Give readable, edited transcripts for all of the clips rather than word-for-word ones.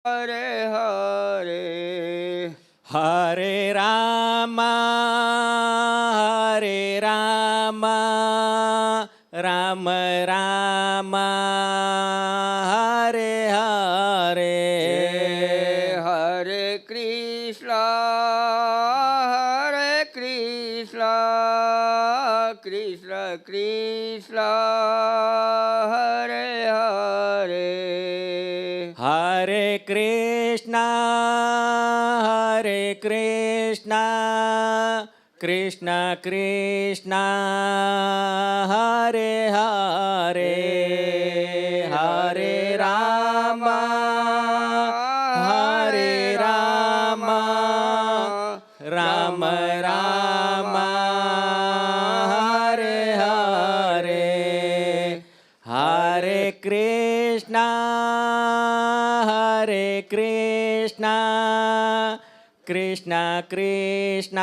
हरे हरे हरे राम राम राम हरे हरे हरे कृष्ण कृष्ण कृष्ण हरे हरे हरे कृष्ण कृष्ण कृष्ण हरे हरे हरे राम राम राम हरे हरे हरे कृष्ण कृष्ण कृष्ण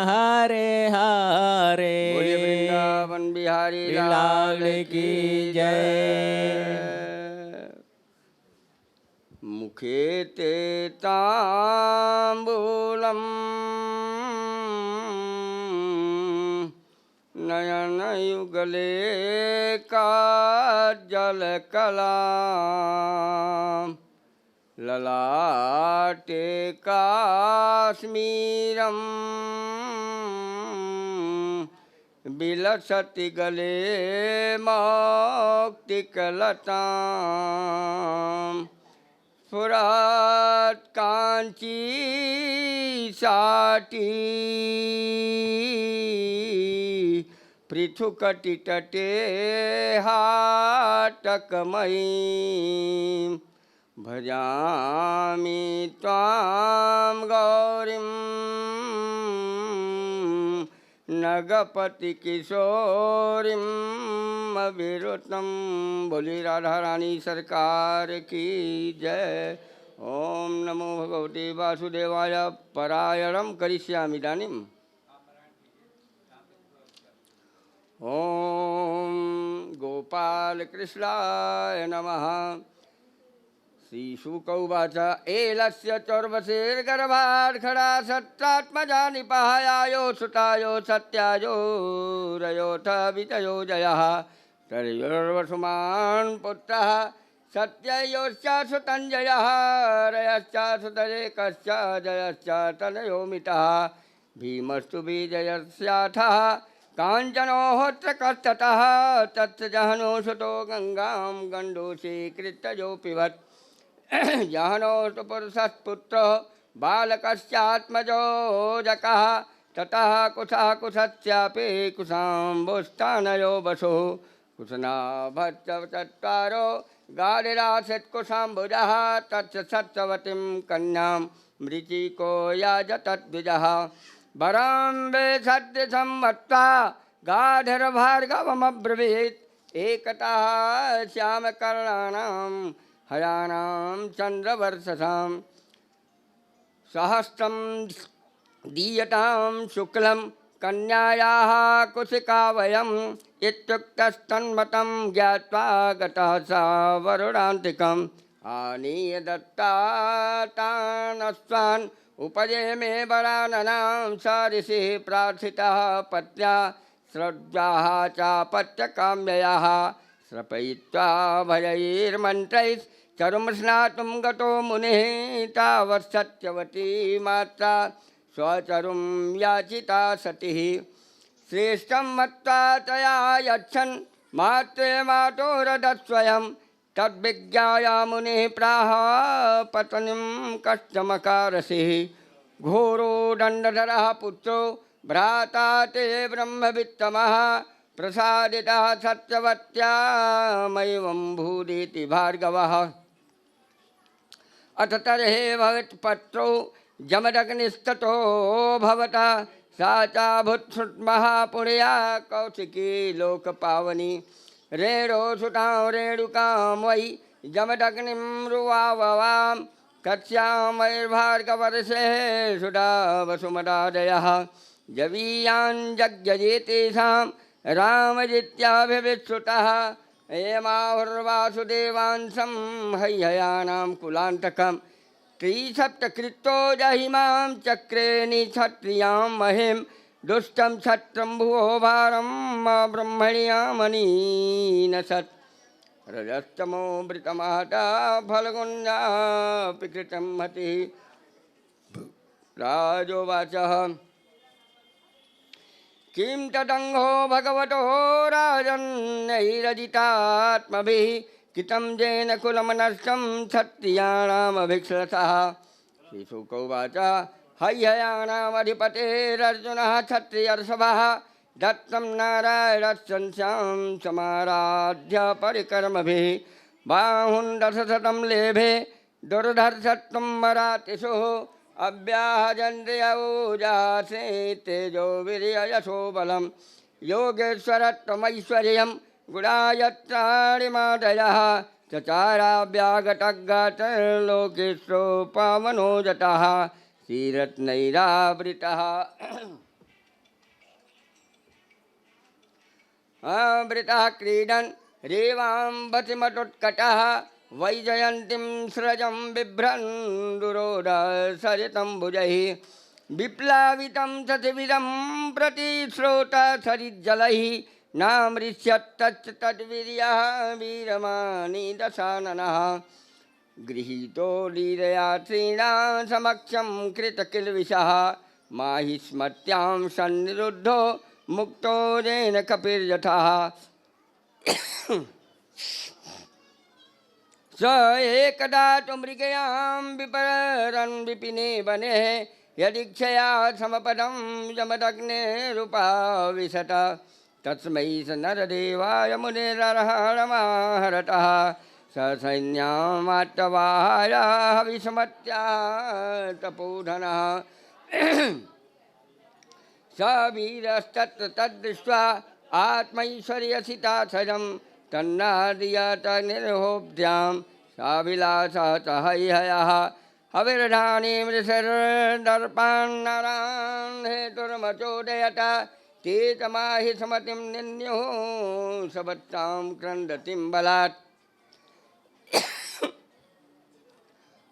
हरे हरे बोलिए वृंदावन बिहारी लाल की जय। मुखे ते तांबूलम नयन युगले काजल कलाम ललाटे काश्मीरम बिलसति गले मौक्तिकलताम स्फुरत् कांची साटी पृथुकटितटे हाटकमयी भजामि त्वां गौरीं नगपति किशोरीं अविरुतं। बोली राधा रानी सरकार की जय। ओम नमो भगवते वासुदेवाय। परायणं करिष्यामि इदानीम्। ओम गोपाल कृष्णाय नमः। श्रीशुक उवाच एलस्य चौर्वशेर्गर्भात् खडा सत्रात्मजा निपायायो सुतायो सत्यायो रयोथ विजयो जयः तर्योर्वसुमान् पुत्रः सत्ययोश्च सुतञ्जयः रयश्च सुतरेकश्च जयश्च तनयो मितः भीमस्तु विजयस्याथः काञ्चनोऽत्र कस्ततः तस्य जहनो सुतो गङ्गां गण्डूषी कृत्ययो पिबत् जहनोस्तु पुरुषस्पुत्र बालकस्यात्मजो जकः ततः कुशः कुशस्यापि कुशाम्बुस्थानयो वसुः कुशनाभश्च चत्वारो गाढिरासीत्कुशाम्बुजः तस्य सत्यवतीं कन्यां मृचिको याजतद्विजः वरं वेत्सदृशं मत्वा गाढिर्भार्गवमब्रवीत् एकतः श्यामकर्णानां हयानां चन्द्रवर्षसां सहस्रं दीयतां शुक्लं कन्यायाः कुशिकावयम् इत्युक्तस्तन्मतं ज्ञात्वा गतः स वरुणान्तिकम् आनीय दत्तान् उपजेमे वराननां स ऋषिः प्रार्थितः पत्या श्रद्धाः चापत्यकाम्ययाः श्रपयित्वा भयैर्मन्त्रैश्चरुं स्नातुं गतो मुनिः तावत् सत्यवती मात्रा स्वचरुं याचिता सतिः श्रेष्ठं मत्वा तया यच्छन् मात्रे मातोरदस्वयं तद्विज्ञाय मुनिः प्राह पत्नीं कष्टमकारसिः घोरो दण्डधरः पुत्रो भ्राता ते ब्रह्मवित्तमः प्रसादितः सत्यवत्यामैवं भूदिति भार्गवः। अथ तर्हि भगत्पत्रो जमदग्निस्ततो भवता सा चाभूत्सुमहापुण्या कौशिकी लोकपावनी रेणोसुतां रेणुकां वै जमदग्निं रुवाववां कक्ष्यामैर्भार्गवर्षे सुधा वसुमदादयः जवीयान् जग्यजेतेषां रामजित्याभिविश्रुतः एमाहुर्वासुदेवांसं हैहयानां कुलान्तकं त्रिसप्तकृतो जहिमां चक्रे निक्षत्रियां महिं दुष्टं क्षत्रं भुवो भारं मा ब्रह्मण्यामनीनसत् रजस्तमो मृतमाता फल्गुन्या विकृतं मतिः राजोवाचः किं तदङ्घो भगवतो राजन्यैरजितात्मभिः कृतं येन कुलमनष्टं क्षत्रियाणामभिक्षरसः श्रीशुकोवाच हैहयानामधिपतेरर्जुनः क्षत्रियर्षभः दत्तं नारायणस्यंस्यां समाराध्य परिकर्मभिः बाहुं दशशतं लेभे दुर्धर्षत्वं मरातिषुः अव्याहजन्द्रियौजासे तेजो वीर्ययशो बलं योगेश्वरत्वमैश्वर्यं गुणायत्राणिमादयः चचाराव्यागतगातर्लोकेश्वरो पावनोजतः श्रीरत्नैरावृतः आवृतः क्रीडन् रेवाम्बतिमटोत्कटः वैजयन्तीं स्रजं बिभ्रन् दुरोधसरितं भुजैः विप्लावितं सतिविदं प्रतिश्रोतसरिज्जलैः नामृष्यत्तच्च तद्वीर्यः वीरमानि दशाननः गृहीतो लीलया स्त्रीणां समक्षं कृतकिल्बिषः माहिष्मत्यां सन्निरुद्धो मुक्तो येन कपिर्यथः स एकदा तु मृगयां विपरन् विपिने वने यदीक्षया समपदं यमदग्नेरुपाविशत तस्मै स नरदेवाय मुनिरर्हणमाहरतः स सैन्यामाट्टवाय हविषमत्या तपोधनः स वीरस्तत्र तद्दृष्ट्वा आत्मैश्वर्यसितासजं तन्नादियतनिर्होब्ध्यां साविलासः च हैहयः हविर्धानी मृषर्दर्पान्नरान् हेतुर्मचोदयत ते च माहि समतिं निन्युः सवत्सां क्रन्दतिं बलात्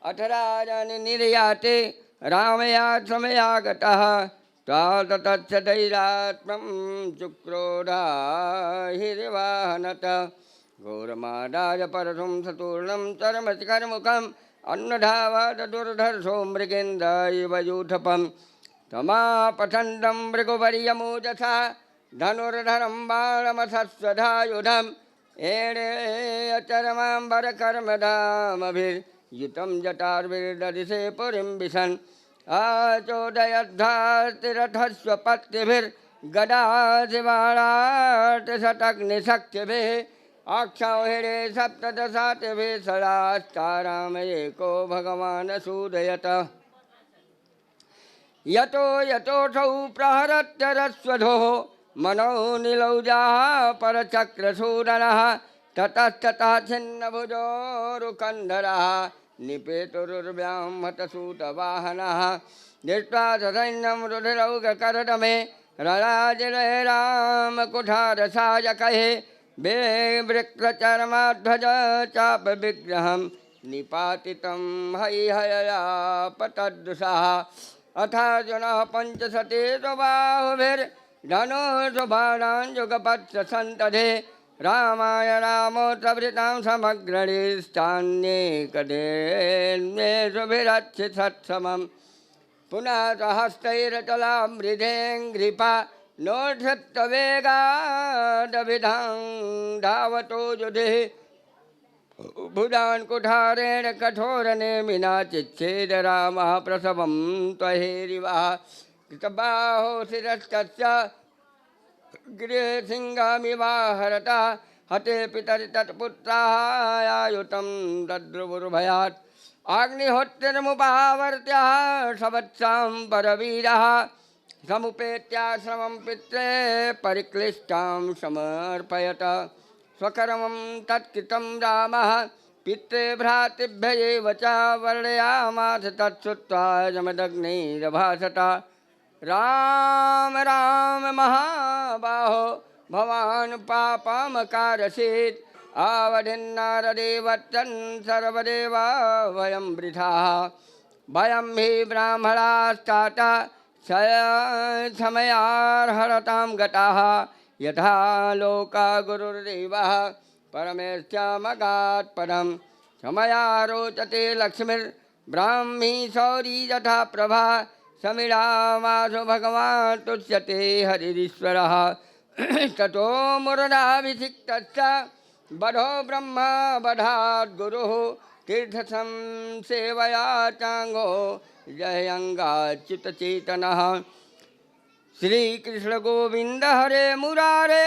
अथ राजन् निर्याते रामयाश्रमयागतः तत्सदैरात्मं चुक्रोधाहिरिवाहनत घोरमादाय परशुं सतूर्णं चर्मशिखरमुखम् अन्नधावादुर्धर्षो मृगेन्द्रायव यूथपं तमापठन्तं मृगवर्यमोजसा धनुर्धरं बाणमसस्वधायुधम् एणे अचरमाम्बरकर्मधामभिर्युतं जटार्भिर्दधिसे पुरीं विशन् आचोदयद्धातिरथस्वपत्तिभिर्गदादिवाराट्शतग्निशक्तिभिः आक्षौहिरे सप्तदशातिभिः सदास्तारामयेको भगवान् सूदयत यतो यतोऽसौ प्रहरत्यरस्वधोः मनो निलौजाः परचक्रसूदनः ततस्ततः छिन्नभुजोरुकन्धरः निपेतुरुर्व्याह्मतसूतवाहनः दृष्ट्वा ससैन्यं रुधिरौगकरदमे रराजिरे रामकुठारसायकैः बेवृक्रचर्माध्वज चापविग्रहं निपातितं हैहयया पतदृशः अथार्जुनः पञ्चशतेर्बाहुभिर्धनुर्बाणान् युगपत्सन्तधे रामाय रामोऽत्रभृतां समग्रणिस्तान्येकदेशुभिरच्छिसत्समं पुनः सहस्तैरचलामृधेङ्घ्रिपा नोद्धृप्तवेगादभिधां धावतो युधिः भुजान् कुठारेण कठोरनेमिना चिच्छेद रामः प्रसवं त्वहेरिवः कृतबाहो शिरस्तस्य गृहसिंहमिवाहरता हते पितरि तत्पुत्रायायुतं तद्रुवुर्भयात् अग्निहोत्रिमुपावर्त्य सवत्सां परवीरः समुपेत्याश्रमं पित्रे परिक्लिष्टां समर्पयत स्वकर्मं तत्कृतं रामः पित्रे भ्रातृभ्य एव च वर्णयामास तत्श्रुत्वा जमदग्निरभासत राम राम महाबाहो भवान् पापमकारसीत् आवधिन्नारदे वत्सन् सर्वदेवा वयं वृथाः वयं हि ब्राह्मणास्ताता समयार्हतां गताः यथा लोका गुरुर्देवः परमेष्ठ्यामगात् पदं समया रोचते लक्ष्मीर्ब्राह्मी सौरी यथा प्रभा समीरामासो भगवान् तुष्यते हरिरीश्वरः ततो मुरदाभिषिक्तश्च बधो ब्रह्म बधात् गुरुः तीर्थसं सेवया चांगो जयंगाच्युतचेतनः। श्री कृष्ण गोविंद हरे मुरारे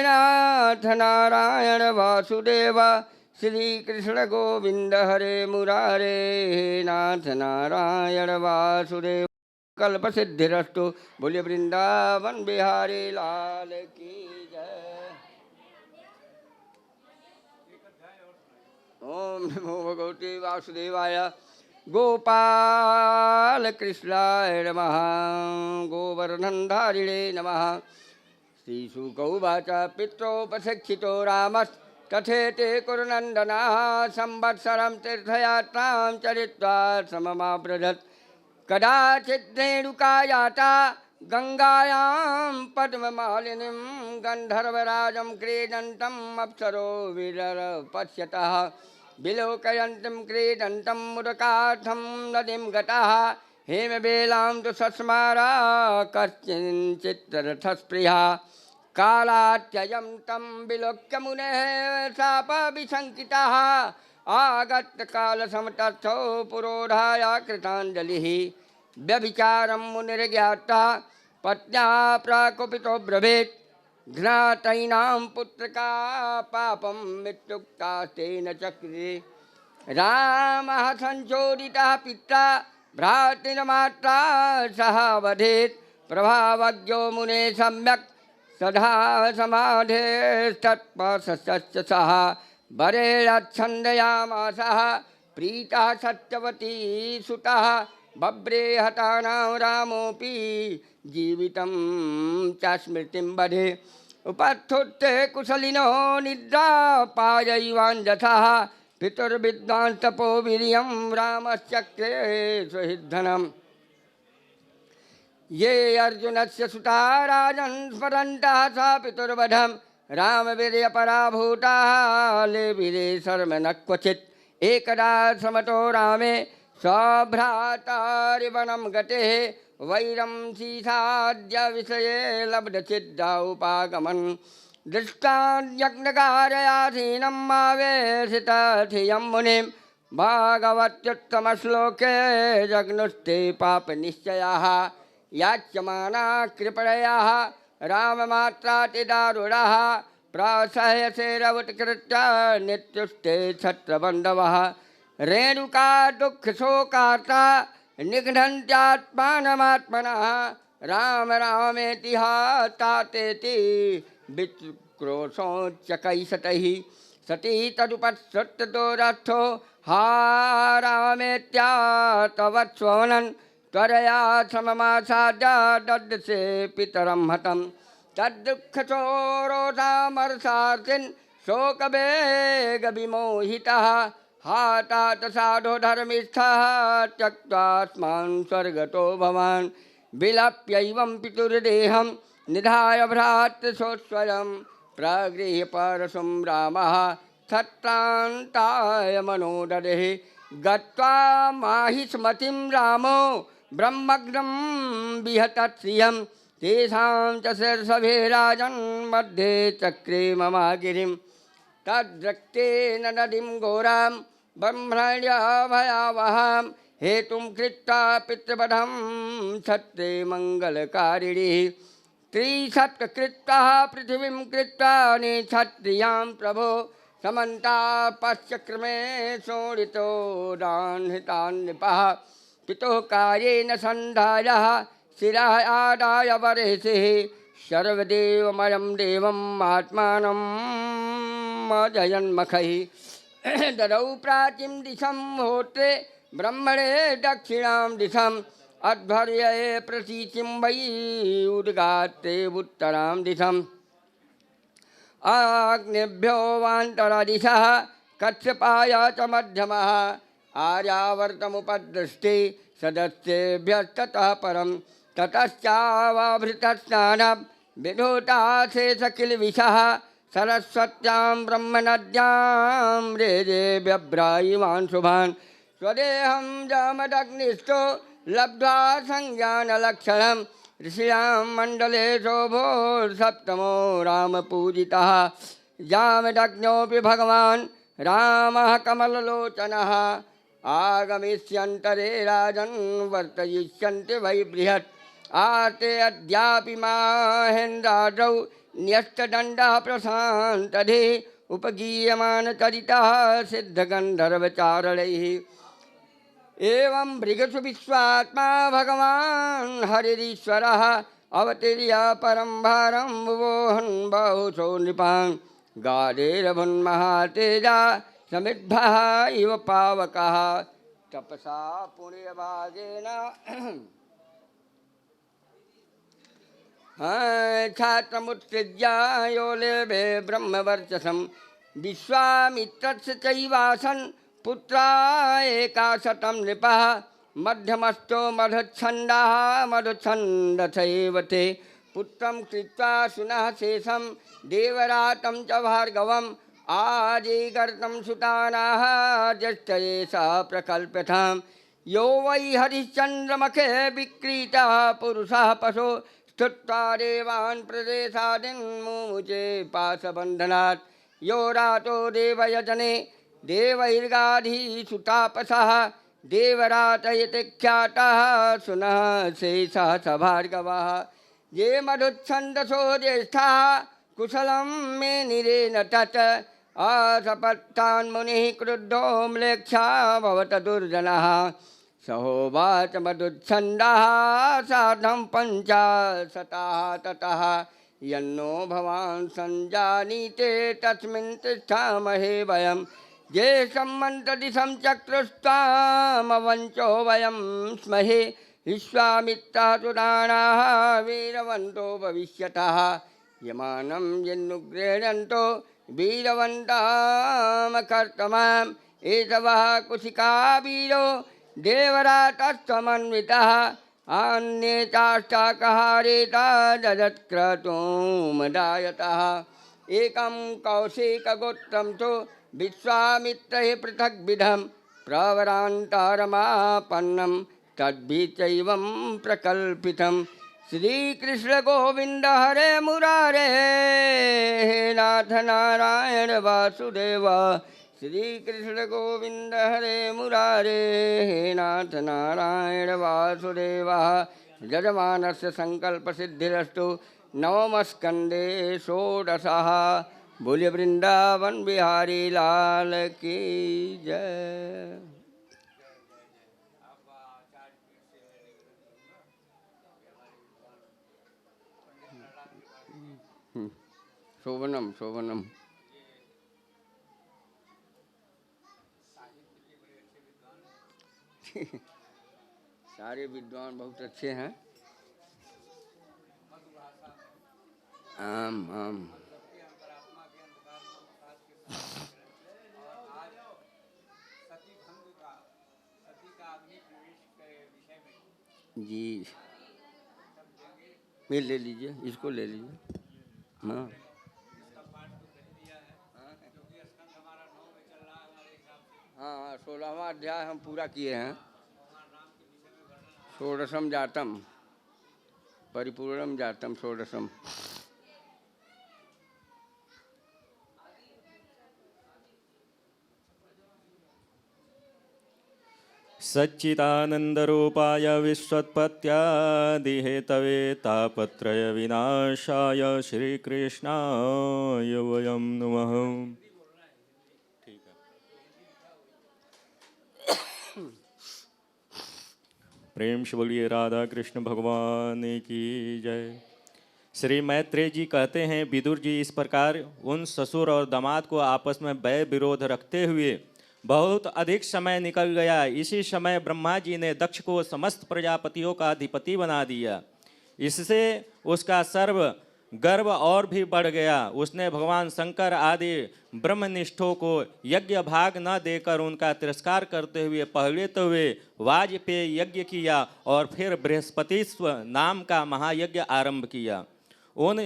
नाथ नारायण वासुदेव। श्री कृष्ण गोविंद हरे मुरारे नाथ नारायण वासुदेव। कल्प सिद्धिरस्तु। बोलिए वृंदावन बिहारी लाल की जय। ओम नमो भगवते वासुदेवाय। गोपाल कृष्णाय नमः। गोवर्धनधारिणे नमः। श्रीशुकौवाच पित्रोपशिक्षितो रामस्तथेति कुरुनन्दनः संवत्सरं तीर्थयात्रां चरित्वा सममाव्रजत्। कदाचित् रेणुकायाता गंगायां पद्ममालिनीं गन्धर्वराजं क्रीडन्तम् अप्सरो विरपश्यतः विलोकयन्तीं क्रीडन्तं मुदकार्थं नदीं गतः। हेमबेलां तु सस्मारा कश्चिन्चित्तरथस्पृहा कालात्ययं तं विलोक्य मुनेः शापविशङ्कितः आगत्य कालसमर्थो पुरोधाय कृताञ्जलिः। व्यभिचारं मुनिर्ज्ञात्वा पत्न्या प्रकोपितो ब्रवीत् घ्नातैनां पुत्रका पापं मित्युक्तास्तेन चक्रे। रामः संचोदितः पिता भ्रातृमात्रा सह वधेत् प्रभावज्ञो मुने सम्यक् सदा समाधेस्तत्पश्च सः वरेरच्छन्दयामासः प्रीतः सत्यवती सुतः बभ्रे हतानां रामोऽपि जीवितं च स्मृतिं वधे। उपस्थुते कुशलिनो निद्रापायैवाञ्जसः पितुर्विद्वांस्तपो वीर्यं रामश्चक्रे सुहृद्धनम्। ये अर्जुनस्य सुता राजन् स्मरन्तः सा पितुर्वधं रामवीर्यपराभूताः लेभिरे शर्म न क्वचित्। एकदा समतो रामे स्वभ्रातारिवनं गते वैरं सीसाद्य विषये लब्धचिद्दा उपागमन्। दृष्टान्यग्नकारयाधीनम् आवेशितधियं मुनिं भागवत्युत्तमश्लोके जग्नुस्ते पापनिश्चयाः। याच्यमाना कृपणयाः राममात्रातिदारुणः प्रासह्यसेरवुत्कृत्य नित्युष्टे छत्रबन्धवः। रेणुका दुःखशोकार्ता निघ्नन्त्यात्मानमात्मनः राम रामेति तातेति विक्रोशोच्चकैषतैः। सती तदुपत्सृतो रथो हा रामेत्यातवत्स्वनन् त्वरया सममासाद्य ददृशे पितरं हतं। तद्दुःखचोरोधामर्षार्थिन् शोकवेगविमोहितः हातात साधो धर्मिष्ठः त्यक्त्वा स्मान् स्वर्गतो भवान्। विलप्यैवं पितुर्देहं निधाय भ्रातृसोत्स्वयं प्रगृह्य परशुं रामः क्षत्रान्ताय मनोदधे। गत्वा माहिष्मतिं रामो ब्रह्मग्नं विहतत् श्रियं तेषां च शिरसभे राजन् मध्ये चक्रे ममागिरिं। तद्रक्तेन नदीं घोरां ब्रह्मण्य भयावहां हेतुं कृत्वा पितृवधं छत्रे मङ्गलकारिणीः। त्रिशतकृत्तः पृथिवीं कृत्वा निक्षत्रियां प्रभो समन्तापश्चक्रमे शोणितो दान्हितान् नृपः। पितुः कायेन सन्धायः शिरः आदाय वरेशिः सर्वदेवमयं देवम् आत्मानम् अजयन्मखैः। ददौ प्राचीं दिशं होत्रे ब्रह्मणे दक्षिणां दिशम् अध्वर्ये प्रतीचिं वै उद्गात्रे उत्तरां दिशम्। आग्नेभ्यो वान्तरदिशः कच्छपाय च मध्यमः आर्यावर्तमुपदृष्टि सदस्येभ्यस्ततः परं ततश्चावभृतस्नानं विधूताशेषकिल्बिषः सरस्वत्यां ब्रह्मनद्यां रेजे व्यभ्रायिमान् शुभान् स्वदेहं जामदग्निस्थो लब्ध्वा संज्ञानलक्षणं ऋषियां मण्डले शोभो सप्तमो रामपूजितः जामदग्नोऽपि भगवान् रामः कमललोचनः आगमिष्यन्तरे राजन् वर्तयिष्यन्ति वै बृहत् आते अद्यापि माहेन्द्राद्रौ न्यस्तदण्डः प्रशान्तधे उपगीयमानचरितः सिद्धगन्धर्वचारणैः एवं भृगसु विश्वात्मा भगवान् हरिरीश्वरः अवतीर्य परं भारं वुवोहन् बहुशो नृपान् गाधेरभुन्महातेजा समिद्भः इव पावकः तपसा पुण्यभागेन छात्रमुत्सृज्य यो लेभे ब्रह्मवर्चसं विश्वामित्रस्य चैवासन् पुत्रा एकाशतं नृपः मध्यमस्थो मधुच्छन्दः मधुच्छन्दसैव ते पुत्रं कृत्वा सुनः शेषं देवरातं च भार्गवम् आजीगर्तं सुतानाः ज्येष्ठये सा प्रकल्प्यतां यो वै हरिश्चन्द्रमखे विक्रीतः पुरुषः पशो स्तुत्वा देवान् प्रदेशादीन् मुमुचे पाशबन्धनात् यो रातो देवयजने देवैर्गाधीसुतापसः देवरातयति ख्यातः सुनः शेषः स भार्गवः ये मधुच्छन्दसो ज्येष्ठाः कुशलं मे निरेन तत् असपत्तान् मुनिः क्रुद्धो म्लेच्छा भवत दुर्जनः सहोवाच मधुच्छन्दः सार्धं पञ्चाशतः ततः यन्नो भवान् सञ्जानीते तस्मिन् तिष्ठामहे वयं ये सम्मन्त्रदिशं चक्रुस्त्वामवञ्चो वयं स्महे विश्वामित्रः सुराणाः वीरवन्तो भविष्यतः यमानं यन्नुगृह्णन्तो वीरवन्तामकर्तमाम् एतवः कुशिका वीरो देवरातस्त्वमन्वितः अन्ये चाष्टाकहारेता ददत्क्रतुमदायतः एकं कौशिकगोत्रं तु विश्वामित्रैः पृथग्विधं प्रवरान्तरमापन्नं तद्भिचैवं प्रकल्पितं श्रीकृष्ण गोविंद हरे मुरारे हे नाथ नारायण वासुदेव श्रीकृष्ण गोविंद हरे मुरारे हे नाथ नारायण वासुदेव यजमानस्य संकल्पसिद्धिरस्तु नवमस्कंदे षोडशः बोलिए वृंदावन बिहारी लाल की जय। शोभनम शोभनम सारे विद्वान बहुत अच्छे हैं। आम आम जी ये ले लीजिए, इसको ले लीजिए। हाँ हाँ 16वां अध्याय हम पूरा किए हैं। षोडशम जातम परिपूर्णम जातम षोडशम। सच्चिदानन्दरूपाय विश्वोत्पत्त्यादिहेतवे तापत्रय विनाशाय श्रीकृष्णाय वयं नमः। प्रेम से बोलिए राधा कृष्ण भगवान की जय। श्री मैत्रेय जी कहते हैं, विदुर जी इस प्रकार उन ससुर और दामाद को आपस में वैर विरोध रखते हुए बहुत अधिक समय निकल गया। इसी समय ब्रह्मा जी ने दक्ष को समस्त प्रजापतियों का अधिपति बना दिया। इससे उसका सर्व गर्व और भी बढ़ गया। उसने भगवान शंकर आदि ब्रह्मनिष्ठों को यज्ञ भाग न देकर उनका तिरस्कार करते हुए पहले तो वे वाजपेय यज्ञ किया और फिर बृहस्पतिस्व नाम का महायज्ञ आरंभ किया। उन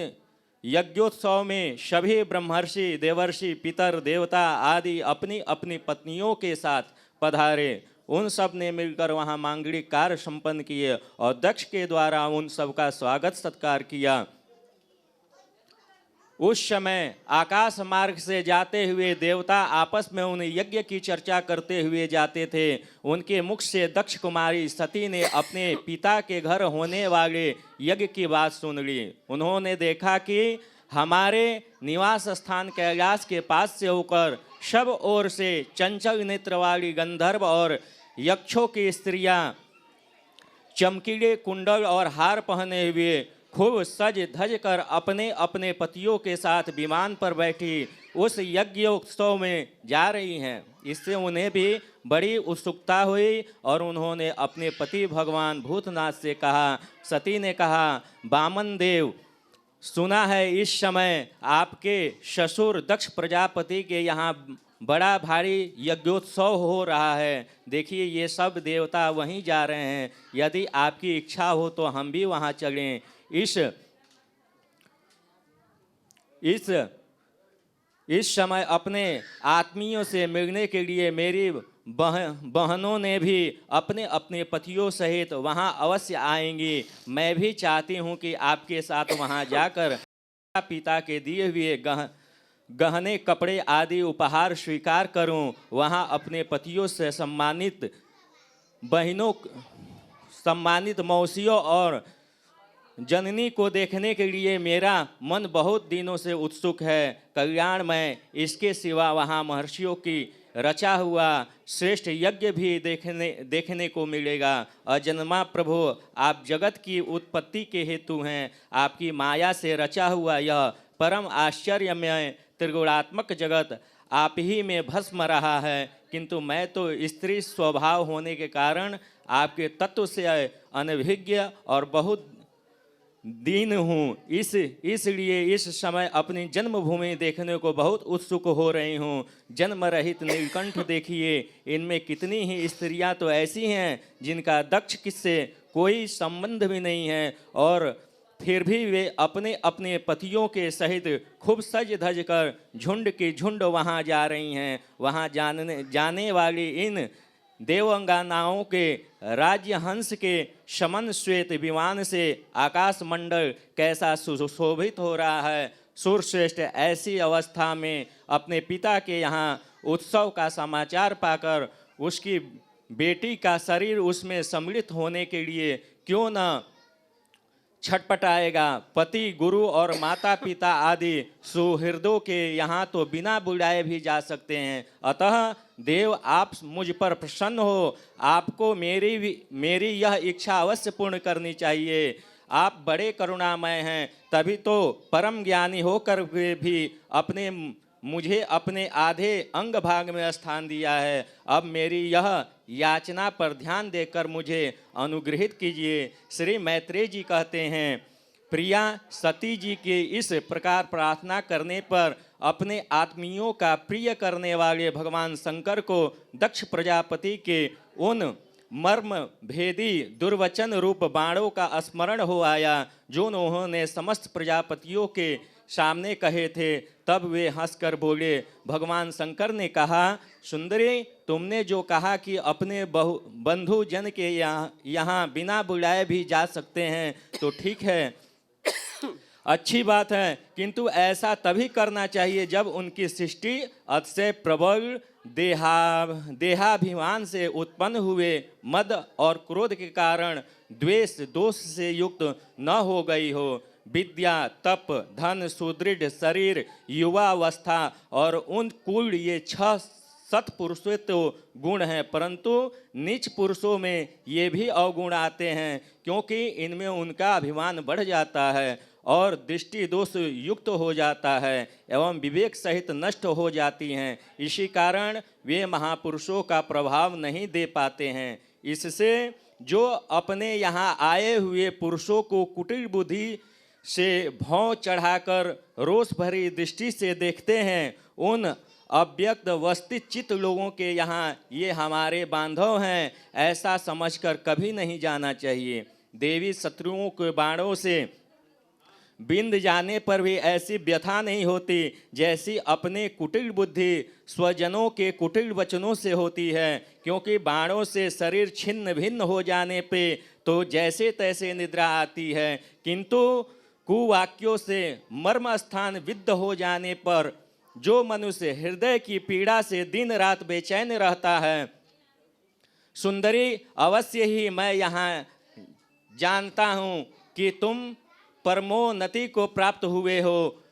यज्ञोत्सव में सभी ब्रह्मर्षि, देवर्षि, पितर, देवता आदि अपनी अपनी पत्नियों के साथ पधारे। उन सब ने मिलकर वहाँ मांगलिक कार्य संपन्न किए और दक्ष के द्वारा उन सब का स्वागत सत्कार किया। उस समय आकाश मार्ग से जाते हुए देवता आपस में उन यज्ञ की चर्चा करते हुए जाते थे। उनके मुख से दक्ष कुमारी सती ने अपने पिता के घर होने वाले यज्ञ की बात सुन ली। उन्होंने देखा कि हमारे निवास स्थान कैलाश के पास से होकर सब ओर से चंचल नेत्र वाली गंधर्व और यक्षों की स्त्रियां चमकीले कुंडल और हार पहने हुए खूब सज धज कर अपने अपने पतियों के साथ विमान पर बैठी उस यज्ञोत्सव में जा रही हैं। इससे उन्हें भी बड़ी उत्सुकता हुई और उन्होंने अपने पति भगवान भूतनाथ से कहा। सती ने कहा, वामन देव, सुना है इस समय आपके ससुर दक्ष प्रजापति के यहाँ बड़ा भारी यज्ञोत्सव हो रहा है। देखिए ये सब देवता वहीं जा रहे हैं। यदि आपकी इच्छा हो तो हम भी वहाँ चलें। इस समय अपने आत्मीयों से मिलने के लिए मेरी बहनों ने भी अपने अपने पतियों सहित वहाँ अवश्य आएंगी। मैं भी चाहती हूँ कि आपके साथ वहाँ जाकर पिता के दिए हुए गहने, कपड़े आदि उपहार स्वीकार करूं। वहां अपने पतियों से सम्मानित बहनों, सम्मानित मौसियों और जननी को देखने के लिए मेरा मन बहुत दिनों से उत्सुक है। कल्याण में इसके सिवा वहां महर्षियों की रचा हुआ श्रेष्ठ यज्ञ भी देखने को मिलेगा। अजन्मा प्रभु, आप जगत की उत्पत्ति के हेतु हैं। आपकी माया से रचा हुआ यह परम आश्चर्यमय त्रिगुणात्मक जगत आप ही में भस्म रहा है, किंतु मैं तो स्त्री स्वभाव होने के कारण आपके तत्व से अनभिज्ञ और बहुत दीन हूँ। इसलिए इस समय अपनी जन्मभूमि देखने को बहुत उत्सुक हो रही हूँ। जन्म रहित नीलकंठ देखिए, इनमें कितनी ही स्त्रियाँ तो ऐसी हैं जिनका दक्ष किससे कोई संबंध भी नहीं है और फिर भी वे अपने अपने पतियों के सहित खूब सज धज कर झुंड की झुंड वहाँ जा रही हैं। वहाँ जाने वाली इन देवंगानाओं के राज्य हंस के शमन श्वेत विमान से आकाश मंडल कैसा सुशोभित हो रहा है। सूरश्रेष्ठ ऐसी अवस्था में अपने पिता के यहाँ उत्सव का समाचार पाकर उसकी बेटी का शरीर उसमें सम्मिलित होने के लिए क्यों न छटपटाएगा। पति, गुरु और माता पिता आदि सुहृदों के यहाँ तो बिना बुलाए भी जा सकते हैं। अतः देव, आप मुझ पर प्रसन्न हो। आपको मेरी यह इच्छा अवश्य पूर्ण करनी चाहिए। आप बड़े करुणामय हैं, तभी तो परम ज्ञानी होकर भी मुझे अपने आधे अंग भाग में स्थान दिया है। अब मेरी यह याचना पर ध्यान देकर मुझे अनुग्रहित कीजिए। श्री मैत्रेय जी कहते हैं, प्रिया, सती जी के इस प्रकार प्रार्थना करने पर अपने आत्मीयों का प्रिय करने वाले भगवान शंकर को दक्ष प्रजापति के उन मर्म भेदी दुर्वचन रूप बाणों का स्मरण हो आया जो उन्होंने समस्त प्रजापतियों के सामने कहे थे। तब वे हंसकर बोले। भगवान शंकर ने कहा, सुंदरी, तुमने जो कहा कि अपने बंधु जन के यहाँ बिना बुलाए भी जा सकते हैं तो ठीक है, अच्छी बात है, किंतु ऐसा तभी करना चाहिए जब उनकी सृष्टि अतिशय प्रबल देहाभिमान से उत्पन्न हुए मद और क्रोध के कारण द्वेष दोष से युक्त न हो गई हो। विद्या, तप, धन, सुदृढ़ शरीर, युवावस्था और उन कुल, ये 6 सत्पुरुषों तो गुण हैं, परंतु नीच पुरुषों में ये भी अवगुण आते हैं, क्योंकि इनमें उनका अभिमान बढ़ जाता है और दृष्टि दोष युक्त हो जाता है एवं विवेक सहित नष्ट हो जाती हैं। इसी कारण वे महापुरुषों का प्रभाव नहीं दे पाते हैं। इससे जो अपने यहाँ आए हुए पुरुषों को कुटिल बुद्धि से भौं चढ़ाकर रोष भरी दृष्टि से देखते हैं, उन अव्यक्त वस्तित चित्त लोगों के यहाँ ये हमारे बांधव हैं, ऐसा समझकर कभी नहीं जाना चाहिए। देवी शत्रुओं के बाणों से बिंद जाने पर भी ऐसी व्यथा नहीं होती जैसी अपने कुटिल बुद्धि स्वजनों के कुटिल वचनों से होती है, क्योंकि बाणों से शरीर छिन्न भिन्न हो जाने पे तो जैसे तैसे निद्रा आती है, किंतु कुवाक्यों से मर्म स्थान विद्ध हो जाने पर जो मनुष्य हृदय की पीड़ा से दिन रात बेचैन रहता है, सुंदरी अवश्य ही मैं यहाँ जानता हूँ कि तुम परमोन्नति को प्राप्त हुए हो,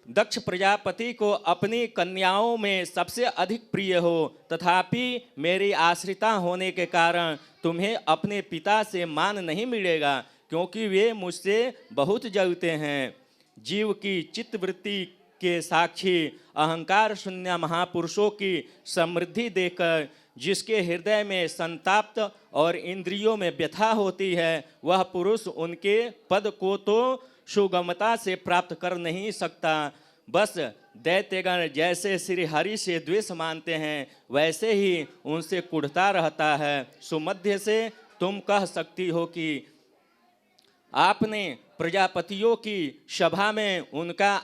दक्ष प्रजापति को अपनी कन्याओं में सबसे अधिक प्रिय हो, तथापि मेरी आश्रिता होने के कारण तुम्हें अपने पिता से मान नहीं मिलेगा, क्योंकि वे मुझसे बहुत जलते हैं। जीव की चित्तवृत्ति के साक्षी अहंकार शून्य महापुरुषों की समृद्धि देखकर जिसके हृदय में संताप्त और इंद्रियों में व्यथा होती है, वह पुरुष उनके पद को तो सुगमता से प्राप्त कर नहीं सकता। बस दैत्यगण जैसे श्री हरि से द्वेष मानते हैं, वैसे ही उनसे कुढ़ता रहता है। सुमध्य से तुम कह सकती हो कि आपने प्रजापतियों की सभा में उनका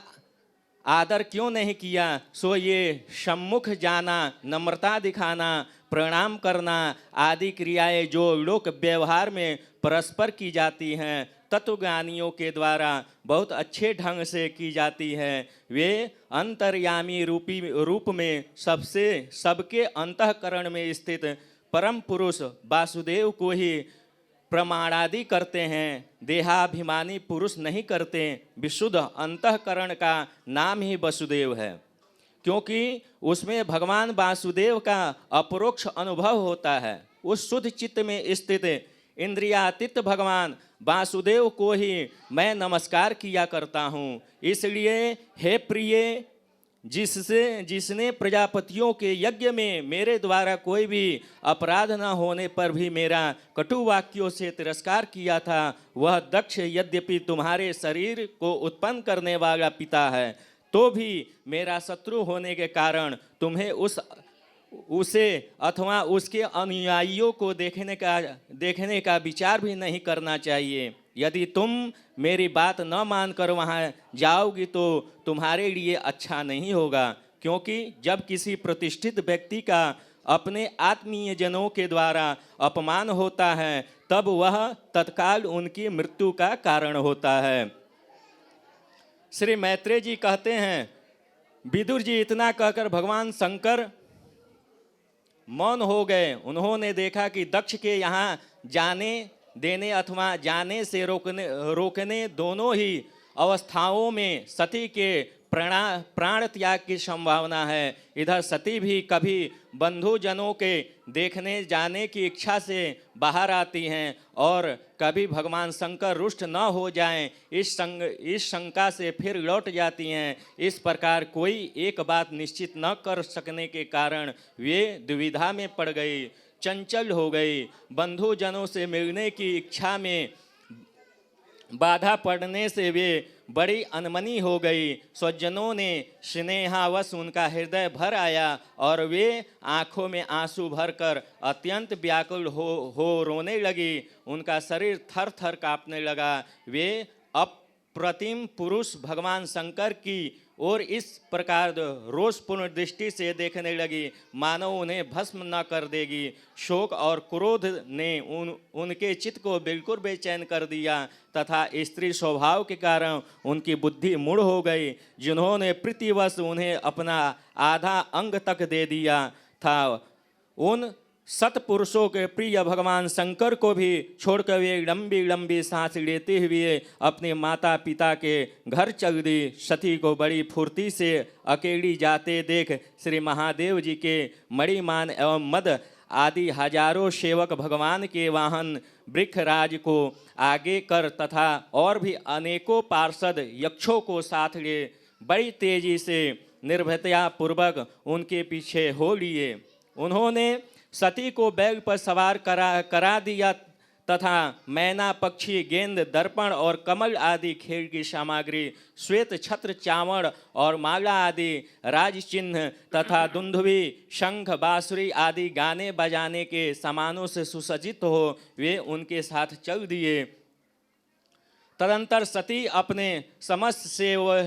आदर क्यों नहीं किया। सो ये सम्मुख जाना, नम्रता दिखाना, प्रणाम करना आदि क्रियाएं जो लोक व्यवहार में परस्पर की जाती हैं, तत्वज्ञानियों के द्वारा बहुत अच्छे ढंग से की जाती है। वे अंतर्यामी रूप में सबके अंतःकरण में स्थित परम पुरुष वासुदेव को ही प्रमाणादि करते हैं, देहाभिमानी पुरुष नहीं करते। विशुद्ध अंतःकरण का नाम ही वसुदेव है, क्योंकि उसमें भगवान वासुदेव का अपरोक्ष अनुभव होता है। उस शुद्ध चित्त में स्थित इंद्रियातीत भगवान वासुदेव को ही मैं नमस्कार किया करता हूँ। इसलिए हे प्रिय, जिसने प्रजापतियों के यज्ञ में मेरे द्वारा कोई भी अपराध न होने पर भी मेरा कटु वाक्यों से तिरस्कार किया था, वह दक्ष यद्यपि तुम्हारे शरीर को उत्पन्न करने वाला पिता है, तो भी मेरा शत्रु होने के कारण तुम्हें उसे अथवा उसके अनुयायियों को देखने का विचार भी नहीं करना चाहिए। यदि तुम मेरी बात न मानकर वहाँ जाओगी तो तुम्हारे लिए अच्छा नहीं होगा, क्योंकि जब किसी प्रतिष्ठित व्यक्ति का अपने आत्मीय जनों के द्वारा अपमान होता है, तब वह तत्काल उनकी मृत्यु का कारण होता है। श्री मैत्रेय जी कहते हैं, विदुर जी इतना कहकर भगवान शंकर मौन हो गए। उन्होंने देखा कि दक्ष के यहाँ जाने देने अथवा जाने से रोकने दोनों ही अवस्थाओं में सती के प्राण त्याग की संभावना है। इधर सती भी कभी बंधुजनों के देखने जाने की इच्छा से बाहर आती हैं और कभी भगवान शंकर रुष्ट न हो जाएं, इस शंका से फिर लौट जाती हैं। इस प्रकार कोई एक बात निश्चित न कर सकने के कारण वे दुविधा में पड़ गई, चंचल हो गई। बंधुजनों से मिलने की इच्छा में बाधा पड़ने से वे बड़ी अनमनी हो गई। स्वजनों ने स्नेहावश उनका हृदय भर आया और वे आंखों में आंसू भरकर अत्यंत व्याकुल हो रोने लगी। उनका शरीर थर थर कांपने लगा। वे अप्रतिम पुरुष भगवान शंकर की और इस प्रकार रोषपूर्ण दृष्टि से देखने लगी, मानो उन्हें भस्म न कर देगी। शोक और क्रोध ने उनके चित्त को बिल्कुल बेचैन कर दिया तथा स्त्री स्वभाव के कारण उनकी बुद्धि मूढ़ हो गई। जिन्होंने प्रीतिवश उन्हें अपना आधा अंग तक दे दिया था, उन सतपुरुषों के प्रिय भगवान शंकर को भी छोड़कर वे लंबी लंबी सांस लेते हुए अपने माता पिता के घर चल दी। सती को बड़ी फुर्ती से अकेली जाते देख श्री महादेव जी के मणिमान एवं मद आदि हजारों सेवक भगवान के वाहन वृक्षराज को आगे कर तथा और भी अनेकों पार्षद यक्षों को साथ ले बड़ी तेजी से निर्भयता पूर्वक उनके पीछे हो लिए। उन्होंने सती को बैल पर सवार करा दिया तथा मैना, पक्षी, गेंद, दर्पण और कमल आदि खेल की सामग्री, श्वेत छत्र, चावड़ और माला आदि राज चिन्ह तथा दुंदुभी, शंख, बांसुरी आदि गाने बजाने के सामानों से सुसज्जित हो वे उनके साथ चल दिए। तदंतर सती अपने समस्त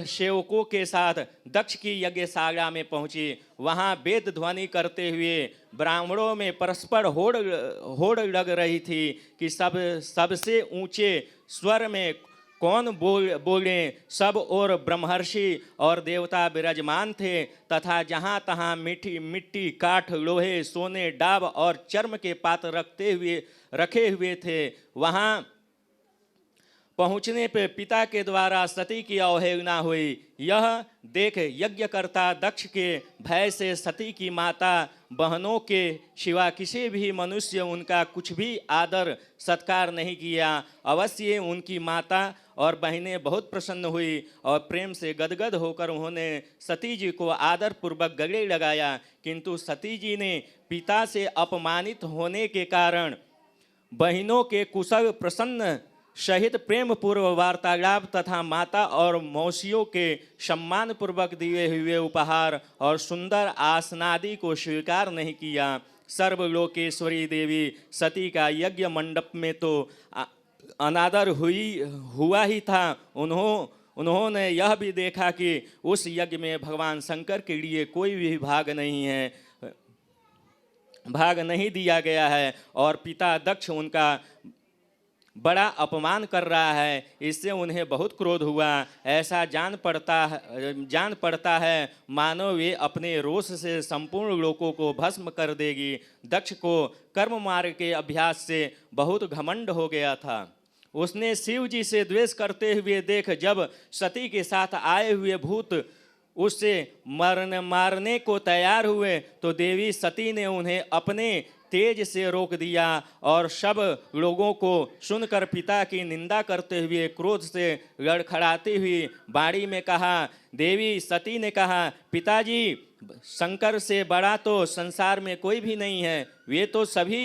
सेवकों के साथ दक्ष की यज्ञशाला में पहुंची। वहां वेद ध्वनि करते हुए ब्राह्मणों में परस्पर होड़ लग रही थी कि सबसे ऊंचे स्वर में कौन बोले। सब और ब्रह्मर्षि और देवता विराजमान थे तथा जहाँ तहाँ मिट्टी, काठ, लोहे, सोने, डाब और चर्म के पात्र रखे हुए थे। वहाँ पहुँचने पे पिता के द्वारा सती की अवहेलना हुई। यह देख यज्ञकर्ता दक्ष के भय से सती की माता बहनों के सिवा किसी भी मनुष्य उनका कुछ भी आदर सत्कार नहीं किया। अवश्य उनकी माता और बहनें बहुत प्रसन्न हुई और प्रेम से गदगद होकर उन्होंने सती जी को आदर पूर्वक गले लगाया, किंतु सती जी ने पिता से अपमानित होने के कारण बहनों के कुशल प्रसन्न सहित प्रेम पूर्व वार्तालाप तथा माता और मौसियों के सम्मान पूर्वक दिए हुए उपहार और सुंदर आसनादि को स्वीकार नहीं किया। सर्वलोकेश्वरी देवी सती का यज्ञ मंडप में तो अनादर हुआ ही था। उन्होंने यह भी देखा कि उस यज्ञ में भगवान शंकर के लिए कोई भी भाग नहीं दिया गया है और पिता दक्ष उनका बड़ा अपमान कर रहा है। इससे उन्हें बहुत क्रोध हुआ। ऐसा जान पड़ता है मानो वे अपने रोष से संपूर्ण लोकों को भस्म कर देगी। दक्ष को कर्म मार्ग के अभ्यास से बहुत घमंड हो गया था। उसने शिव जी से द्वेष करते हुए देख जब सती के साथ आए हुए भूत उससे मारने को तैयार हुए तो देवी सती ने उन्हें अपने तेज से रोक दिया और सब लोगों को सुनकर पिता की निंदा करते हुए क्रोध से लड़खड़ाती हुई वाणी में कहा। देवी सती ने कहा, पिताजी, शंकर से बड़ा तो संसार में कोई भी नहीं है। वे तो सभी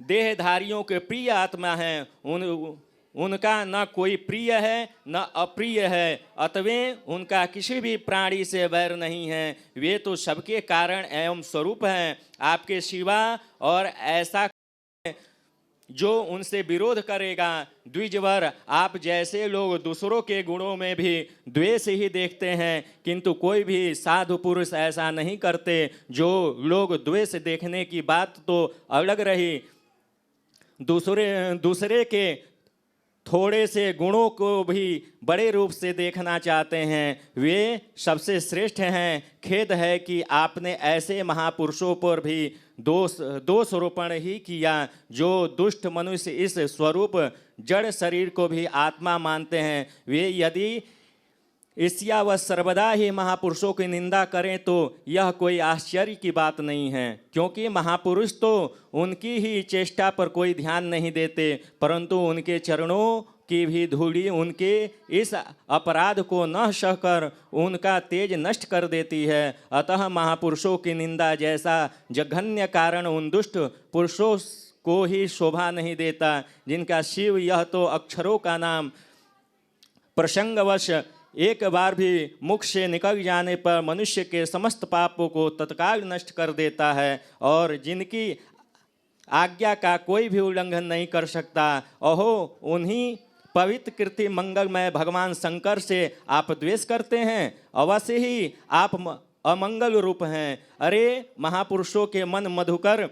देहधारियों के प्रिय आत्मा हैं। उनका न कोई प्रिय है न अप्रिय है, अतएव उनका किसी भी प्राणी से वैर नहीं है। वे तो सबके कारण एवं स्वरूप हैं। आपके सिवा और ऐसा जो उनसे विरोध करेगा। द्विजवर, आप जैसे लोग दूसरों के गुणों में भी द्वेष ही देखते हैं, किंतु कोई भी साधु पुरुष ऐसा नहीं करते। जो लोग द्वेष देखने की बात तो अलग रही, दूसरे के थोड़े से गुणों को भी बड़े रूप से देखना चाहते हैं, वे सबसे श्रेष्ठ हैं। खेद है कि आपने ऐसे महापुरुषों पर भी दोषारोपण ही किया जो दुष्ट मनुष्य इस स्वरूप जड़ शरीर को भी आत्मा मानते हैं। वे यदि ईर्ष्या व सर्वदा ही महापुरुषों की निंदा करें तो यह कोई आश्चर्य की बात नहीं है, क्योंकि महापुरुष तो उनकी ही चेष्टा पर कोई ध्यान नहीं देते, परंतु उनके चरणों की भी धूलि उनके इस अपराध को न सहकर उनका तेज नष्ट कर देती है। अतः महापुरुषों की निंदा जैसा जघन्य कारण उन दुष्ट पुरुषों को ही शोभा नहीं देता, जिनका शिव यह तो अक्षरों का नाम प्रसंगवश एक बार भी मुख से निकल जाने पर मनुष्य के समस्त पापों को तत्काल नष्ट कर देता है और जिनकी आज्ञा का कोई भी उल्लंघन नहीं कर सकता। अहो, उन्हीं पवित्र कीर्ति मंगलमय भगवान शंकर से आप द्वेष करते हैं। अवश्य ही आप अमंगल रूप हैं। अरे, महापुरुषों के मन मधुकर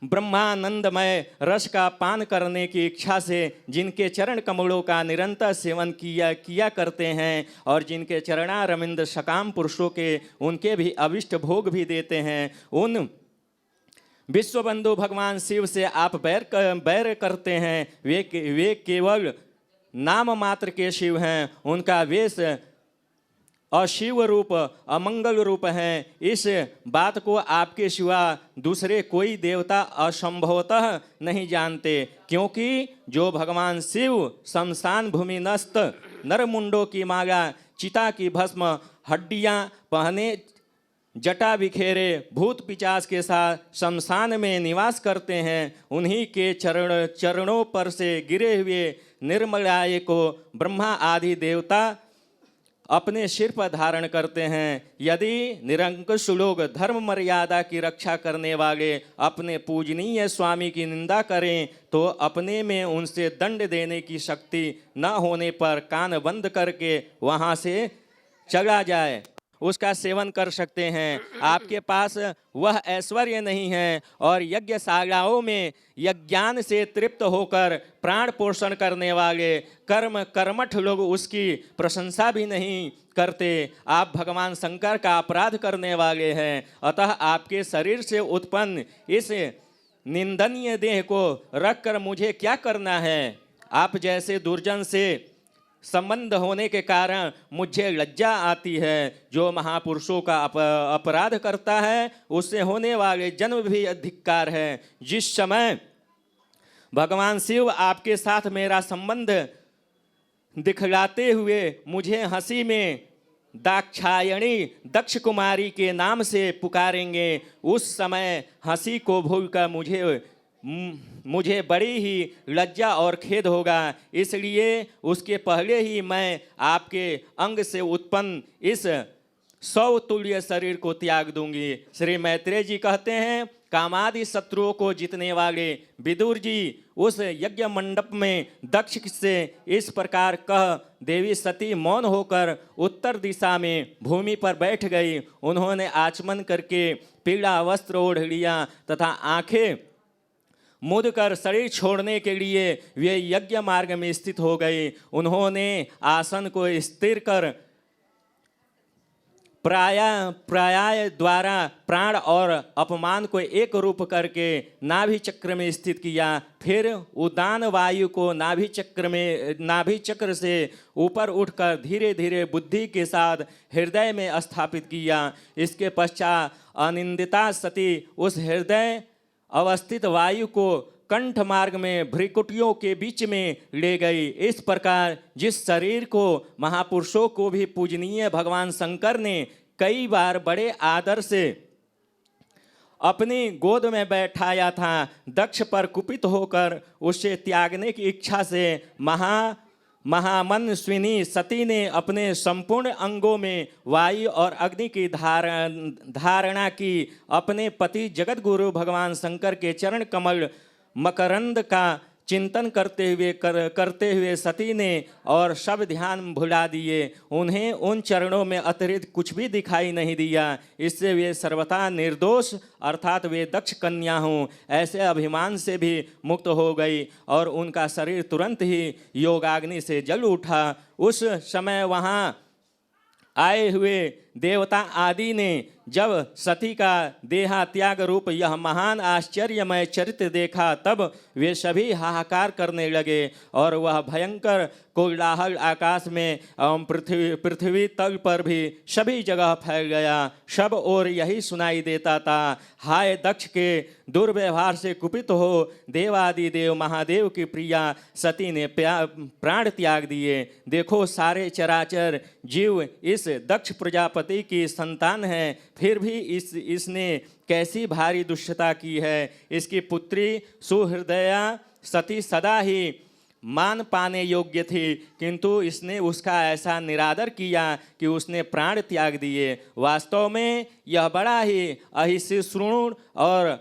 ब्रह्मानंदमय रस का पान करने की इच्छा से जिनके चरण कमलों का निरंतर सेवन किया करते हैं और जिनके चरणारविंद सकाम पुरुषों के उनके भी अभिष्ट भोग भी देते हैं, उन विश्वबंधु भगवान शिव से आप बैर करते हैं। वे केवल नाम मात्र के शिव हैं। उनका वेश अशिव रूप, अमंगल रूप हैं। इस बात को आपके सिवा दूसरे कोई देवता असंभवतः नहीं जानते, क्योंकि जो भगवान शिव शमशान भूमि नस्त नरमुंडों की माला, चिता की भस्म, हड्डियां पहने जटा बिखेरे भूत पिचास के साथ शमशान में निवास करते हैं, उन्हीं के चरणों पर से गिरे हुए निर्मलाय को ब्रह्मा आदि देवता अपने सिर पर धारण करते हैं। यदि निरंकुश लोग धर्म मर्यादा की रक्षा करने वाले अपने पूजनीय स्वामी की निंदा करें तो अपने में उनसे दंड देने की शक्ति न होने पर कान बंद करके वहाँ से चला जाए, उसका सेवन कर सकते हैं। आपके पास वह ऐश्वर्य नहीं है और यज्ञशालाओं में यज्ञान से तृप्त होकर प्राण पोषण करने वाले कर्मठ लोग उसकी प्रशंसा भी नहीं करते। आप भगवान शंकर का अपराध करने वाले हैं, अतः आपके शरीर से उत्पन्न इस निंदनीय देह को रखकर मुझे क्या करना है। आप जैसे दुर्जन से संबंध होने के कारण मुझे लज्जा आती है। जो महापुरुषों का अपराध करता है उससे होने वाले जन्म भी धिक्कार है। जिस समय भगवान शिव आपके साथ मेरा संबंध दिखलाते हुए मुझे हंसी में दाक्षायणी दक्ष कुमारी के नाम से पुकारेंगे, उस समय हंसी को भूलकर मुझे बड़ी ही लज्जा और खेद होगा। इसलिए उसके पहले ही मैं आपके अंग से उत्पन्न इस सौ तुल्य शरीर को त्याग दूंगी। श्री मैत्रेय जी कहते हैं, कामादि शत्रुओं को जीतने वाले विदुर जी उस यज्ञ मंडप में दक्ष से इस प्रकार कह देवी सती मौन होकर उत्तर दिशा में भूमि पर बैठ गई। उन्होंने आचमन करके पीला वस्त्र ओढ़ लिया तथा आंखें मूंद कर शरीर छोड़ने के लिए वे यज्ञ मार्ग में स्थित हो गए। उन्होंने आसन को स्थिर कर प्रायाय द्वारा प्राण और अपमान को एक रूप करके नाभि चक्र में स्थित किया। फिर उदान वायु को नाभि चक्र से ऊपर उठकर धीरे धीरे बुद्धि के साथ हृदय में स्थापित किया। इसके पश्चात अनिंदिता सती उस हृदय अवस्थित वायु को कंठ मार्ग में भ्रिकुटियों के बीच में ले गई। इस प्रकार जिस शरीर को महापुरुषों को भी पूजनीय भगवान शंकर ने कई बार बड़े आदर से अपनी गोद में बैठाया था, दक्ष पर कुपित होकर उसे त्यागने की इच्छा से महामनस्विनी सती ने अपने संपूर्ण अंगों में वायु और अग्नि की धारणा की। अपने पति जगत गुरु भगवान शंकर के चरण कमल मकरंद का चिंतन करते हुए सती ने और सब ध्यान भुला दिए। उन्हें उन चरणों में अतिरिक्त कुछ भी दिखाई नहीं दिया। इससे वे सर्वथा निर्दोष अर्थात वे दक्ष कन्या हों ऐसे अभिमान से भी मुक्त हो गई और उनका शरीर तुरंत ही योगाग्नि से जल उठा। उस समय वहाँ आए हुए देवता आदि ने जब सती का देहा त्याग रूप यह महान आश्चर्यमय चरित्र देखा तब वे सभी हाहाकार करने लगे और वह भयंकर कोलाहल आकाश में एवं पृथ्वी तल पर भी सभी जगह फैल गया। सब ओर यही सुनाई देता था, हाय दक्ष के दुर्व्यवहार से कुपित हो देवादि देव महादेव की प्रिया सती ने प्राण त्याग दिए। देखो सारे चराचर जीव इस दक्ष प्रजापति की संतान है, फिर भी इसने कैसी भारी दुष्टता की है। इसकी पुत्री सुहृदया सती सदा ही मान पाने योग्य थी, किंतु इसने उसका ऐसा निरादर किया कि उसने प्राण त्याग दिए। वास्तव में यह बड़ा ही अहिष्णु और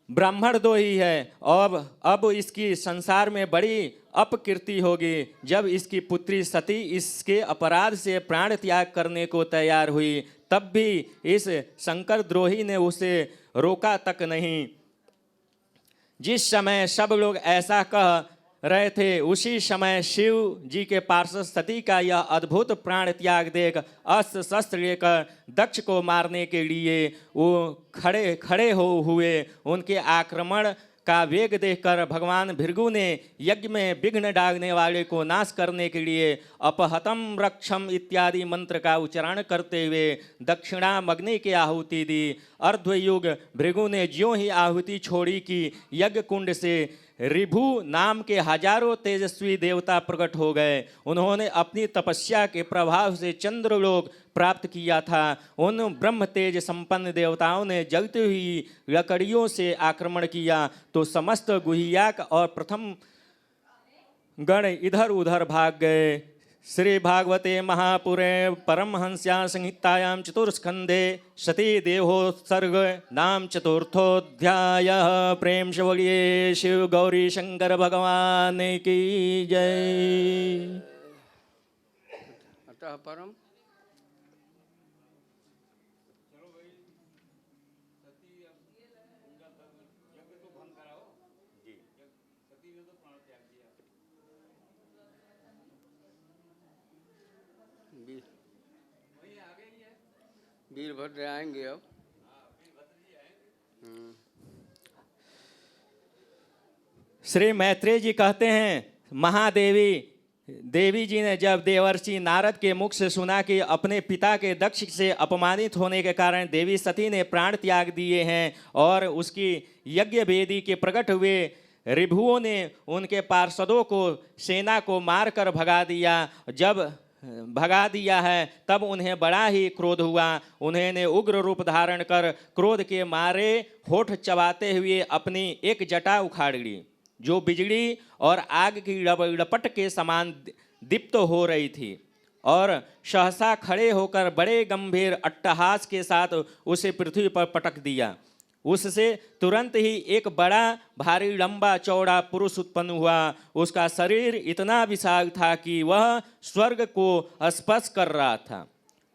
ब्राह्मणद्रोही है। अब इसकी संसार में बड़ी अपकीर्ति होगी। जब इसकी पुत्री सती इसके अपराध से प्राण त्याग करने को तैयार हुई तब भी इस शंकर द्रोही ने उसे रोका तक नहीं। जिस समय सब लोग ऐसा कह रहे थे उसी समय शिव जी के पार्षद सती का यह अद्भुत प्राण त्याग देख अस्त्र शस्त्र लेकर दक्ष को मारने के लिए वो खड़े हुए। उनके आक्रमण का वेग देखकर भगवान भृगु ने यज्ञ में विघ्न डालने वाले को नाश करने के लिए अपहतम रक्षम इत्यादि मंत्र का उच्चारण करते हुए दक्षिणामग्नि की आहुति दी। अर्धयुग भृगु ने ज्यों ही आहुति छोड़ी कि यज्ञ कुंड से ऋभु नाम के हजारों तेजस्वी देवता प्रकट हो गए। उन्होंने अपनी तपस्या के प्रभाव से चंद्रलोक प्राप्त किया था। उन ब्रह्म तेज संपन्न देवताओं ने जलती हुई लकड़ियों से आक्रमण किया तो समस्त गुहियाक और प्रथम गण इधर उधर भाग गए। श्री भागवते महापुरे परमहंस्यां संहितायां चतुर्स्कंधे सती देहोत्सर्ग नाम चतुर्थोऽध्याय। प्रेम से बोलिए शिव गौरी शंकर भगवान की जय। अतः परम वीरभद्र आएंगे अब। श्री मैत्रेय जी कहते हैं, महादेवी देवी जी ने जब देवर्षि नारद के मुख से सुना कि अपने पिता के दक्ष से अपमानित होने के कारण देवी सती ने प्राण त्याग दिए हैं और उसकी यज्ञ वेदी के प्रकट हुए ऋभुओं ने उनके पार्षदों को सेना को मारकर भगा दिया है, तब उन्हें बड़ा ही क्रोध हुआ। उन्होंने उग्र रूप धारण कर क्रोध के मारे होठ चबाते हुए अपनी एक जटा उखाड़ ली जो बिजली और आग की लपट के समान दीप्त हो रही थी और सहसा खड़े होकर बड़े गंभीर अट्टहास के साथ उसे पृथ्वी पर पटक दिया। उससे तुरंत ही एक बड़ा भारी लंबा चौड़ा पुरुष उत्पन्न हुआ। उसका शरीर इतना विशाल था कि वह स्वर्ग को स्पर्श कर रहा था।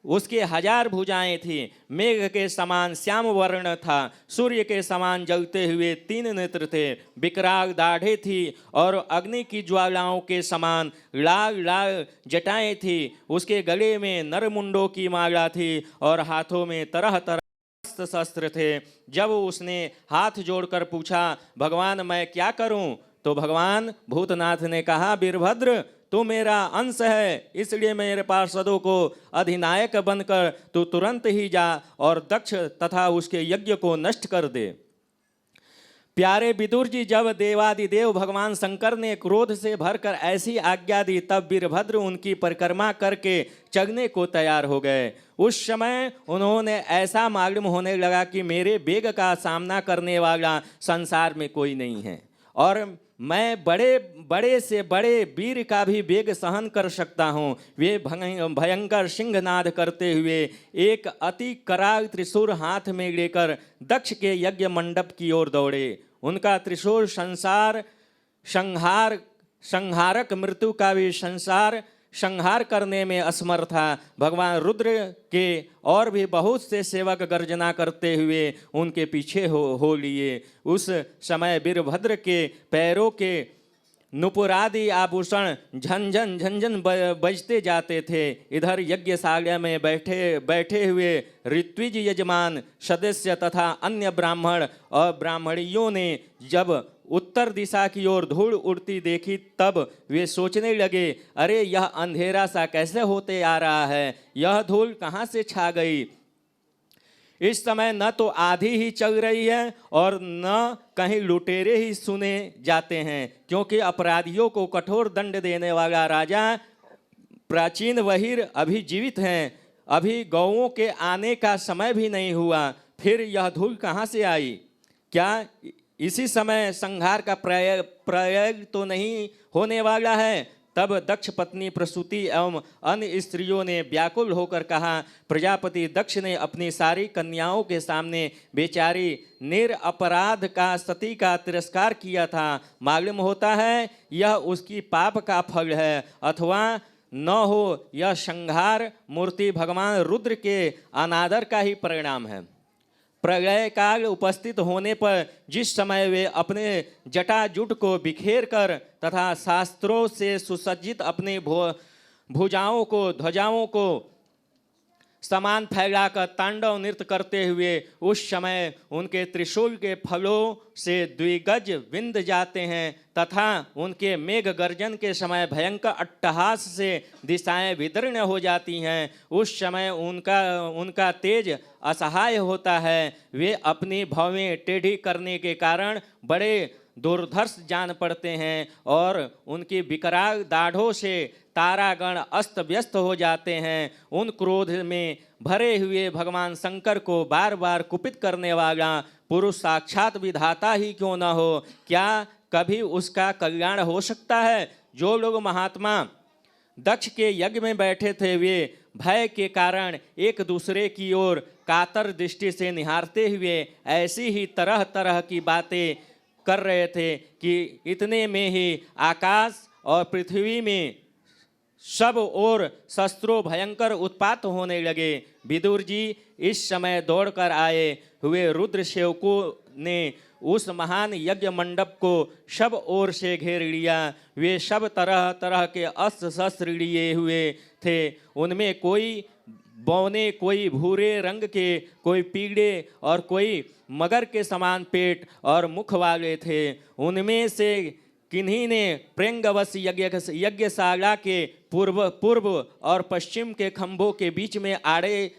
उसके 1000 भुजाएं थी, मेघ के समान श्याम वर्ण था, सूर्य के समान जलते हुए 3 नेत्र थे, विकराल दाढ़ें थी और अग्नि की ज्वालाओं के समान लाल लाल जटाएं थी। उसके गले में नरमुंडों की माला थी और हाथों में तरह तरह शस्त्र थे। जब उसने हाथ जोड़कर पूछा, भगवान मैं क्या करूं, तो भगवान भूतनाथ ने कहा, वीरभद्र तू मेरा अंश है, इसलिए मेरे पार्षदों को अधिनायक बनकर तू तुरंत ही जा और दक्ष तथा उसके यज्ञ को नष्ट कर दे। प्यारे विदुर जी, जब देवादिदेव भगवान शंकर ने क्रोध से भरकर ऐसी आज्ञा दी, तब वीरभद्र उनकी परिक्रमा करके चलने को तैयार हो गए। उस समय उन्होंने ऐसा मालूम होने लगा कि मेरे वेग का सामना करने वाला संसार में कोई नहीं है और मैं बड़े से बड़े वीर का भी वेग सहन कर सकता हूँ। वे भयंकर सिंहनाद करते हुए एक अति कराल त्रिशूल हाथ में लेकर दक्ष के यज्ञ मंडप की ओर दौड़े। उनका त्रिशूल संहारक मृत्यु का भी संहार करने में असमर्थ था। भगवान रुद्र के और भी बहुत से सेवक गर्जना करते हुए उनके पीछे हो लिए। उस समय वीरभद्र के पैरों के नुपुरादि आभूषण झंझन झंझन बजते जाते थे। इधर यज्ञशाला में बैठे हुए ऋत्विज यजमान सदस्य तथा अन्य ब्राह्मण और ब्राह्मणियों ने जब उत्तर दिशा की ओर धूल उड़ती देखी, तब वे सोचने लगे, अरे यह अंधेरा सा कैसे होते आ रहा है, यह धूल कहाँ से छा गई। इस समय न तो आधी ही चल रही है और न कहीं लुटेरे ही सुने जाते हैं, क्योंकि अपराधियों को कठोर दंड देने वाला राजा प्राचीन वहीर अभी जीवित हैं। अभी गौओं के आने का समय भी नहीं हुआ, फिर यह धूल कहाँ से आई। क्या इसी समय संहार का प्रयोग तो नहीं होने वाला है। तब दक्ष पत्नी प्रसूति एवं अन्य स्त्रियों ने व्याकुल होकर कहा, प्रजापति दक्ष ने अपनी सारी कन्याओं के सामने बेचारी निरपराध का सती का तिरस्कार किया था। मालूम होता है यह उसकी पाप का फल है, अथवा न हो यह संहार मूर्ति भगवान रुद्र के अनादर का ही परिणाम है। प्रलय काल उपस्थित होने पर जिस समय वे अपने जटाजुट को बिखेर कर तथा शास्त्रों से सुसज्जित अपनी भुजाओं को ध्वजाओं को समान फैलाकर तांडव नृत्य करते हुए उस समय उनके त्रिशूल के फलों से द्विगज विंध जाते हैं तथा उनके मेघ गर्जन के समय भयंकर अट्टहास से दिशाएं विदीर्ण हो जाती हैं। उस समय उनका तेज असहाय होता है। वे अपनी भवें टेढ़ी करने के कारण बड़े दुर्धर्ष जान पड़ते हैं और उनकी विकराल दाढ़ों से तारागण अस्त व्यस्त हो जाते हैं। उन क्रोध में भरे हुए भगवान शंकर को बार बार कुपित करने वाला पुरुष साक्षात विधाता ही क्यों न हो, क्या कभी उसका कल्याण हो सकता है? जो लोग महात्मा दक्ष के यज्ञ में बैठे थे वे भय के कारण एक दूसरे की ओर कातर दृष्टि से निहारते हुए ऐसी ही तरह तरह की बातें कर रहे थे कि इतने में ही आकाश और पृथ्वी में सब ओर शस्त्रों भयंकर उत्पात होने लगे। विदुर जी इस समय दौड़कर आए हुए रुद्र सेवकों ने उस महान यज्ञ मंडप को सब ओर से घेर लिया। वे सब तरह तरह के अस्त्र शस्त्र लिए हुए थे। उनमें कोई बौने, कोई भूरे रंग के, कोई पीले और कोई मगर के समान पेट और मुख वाले थे। उनमें से किन्हीं ने प्रेंगवश यज्ञशाला के पूर्व और पश्चिम के खंभों के बीच में आड़े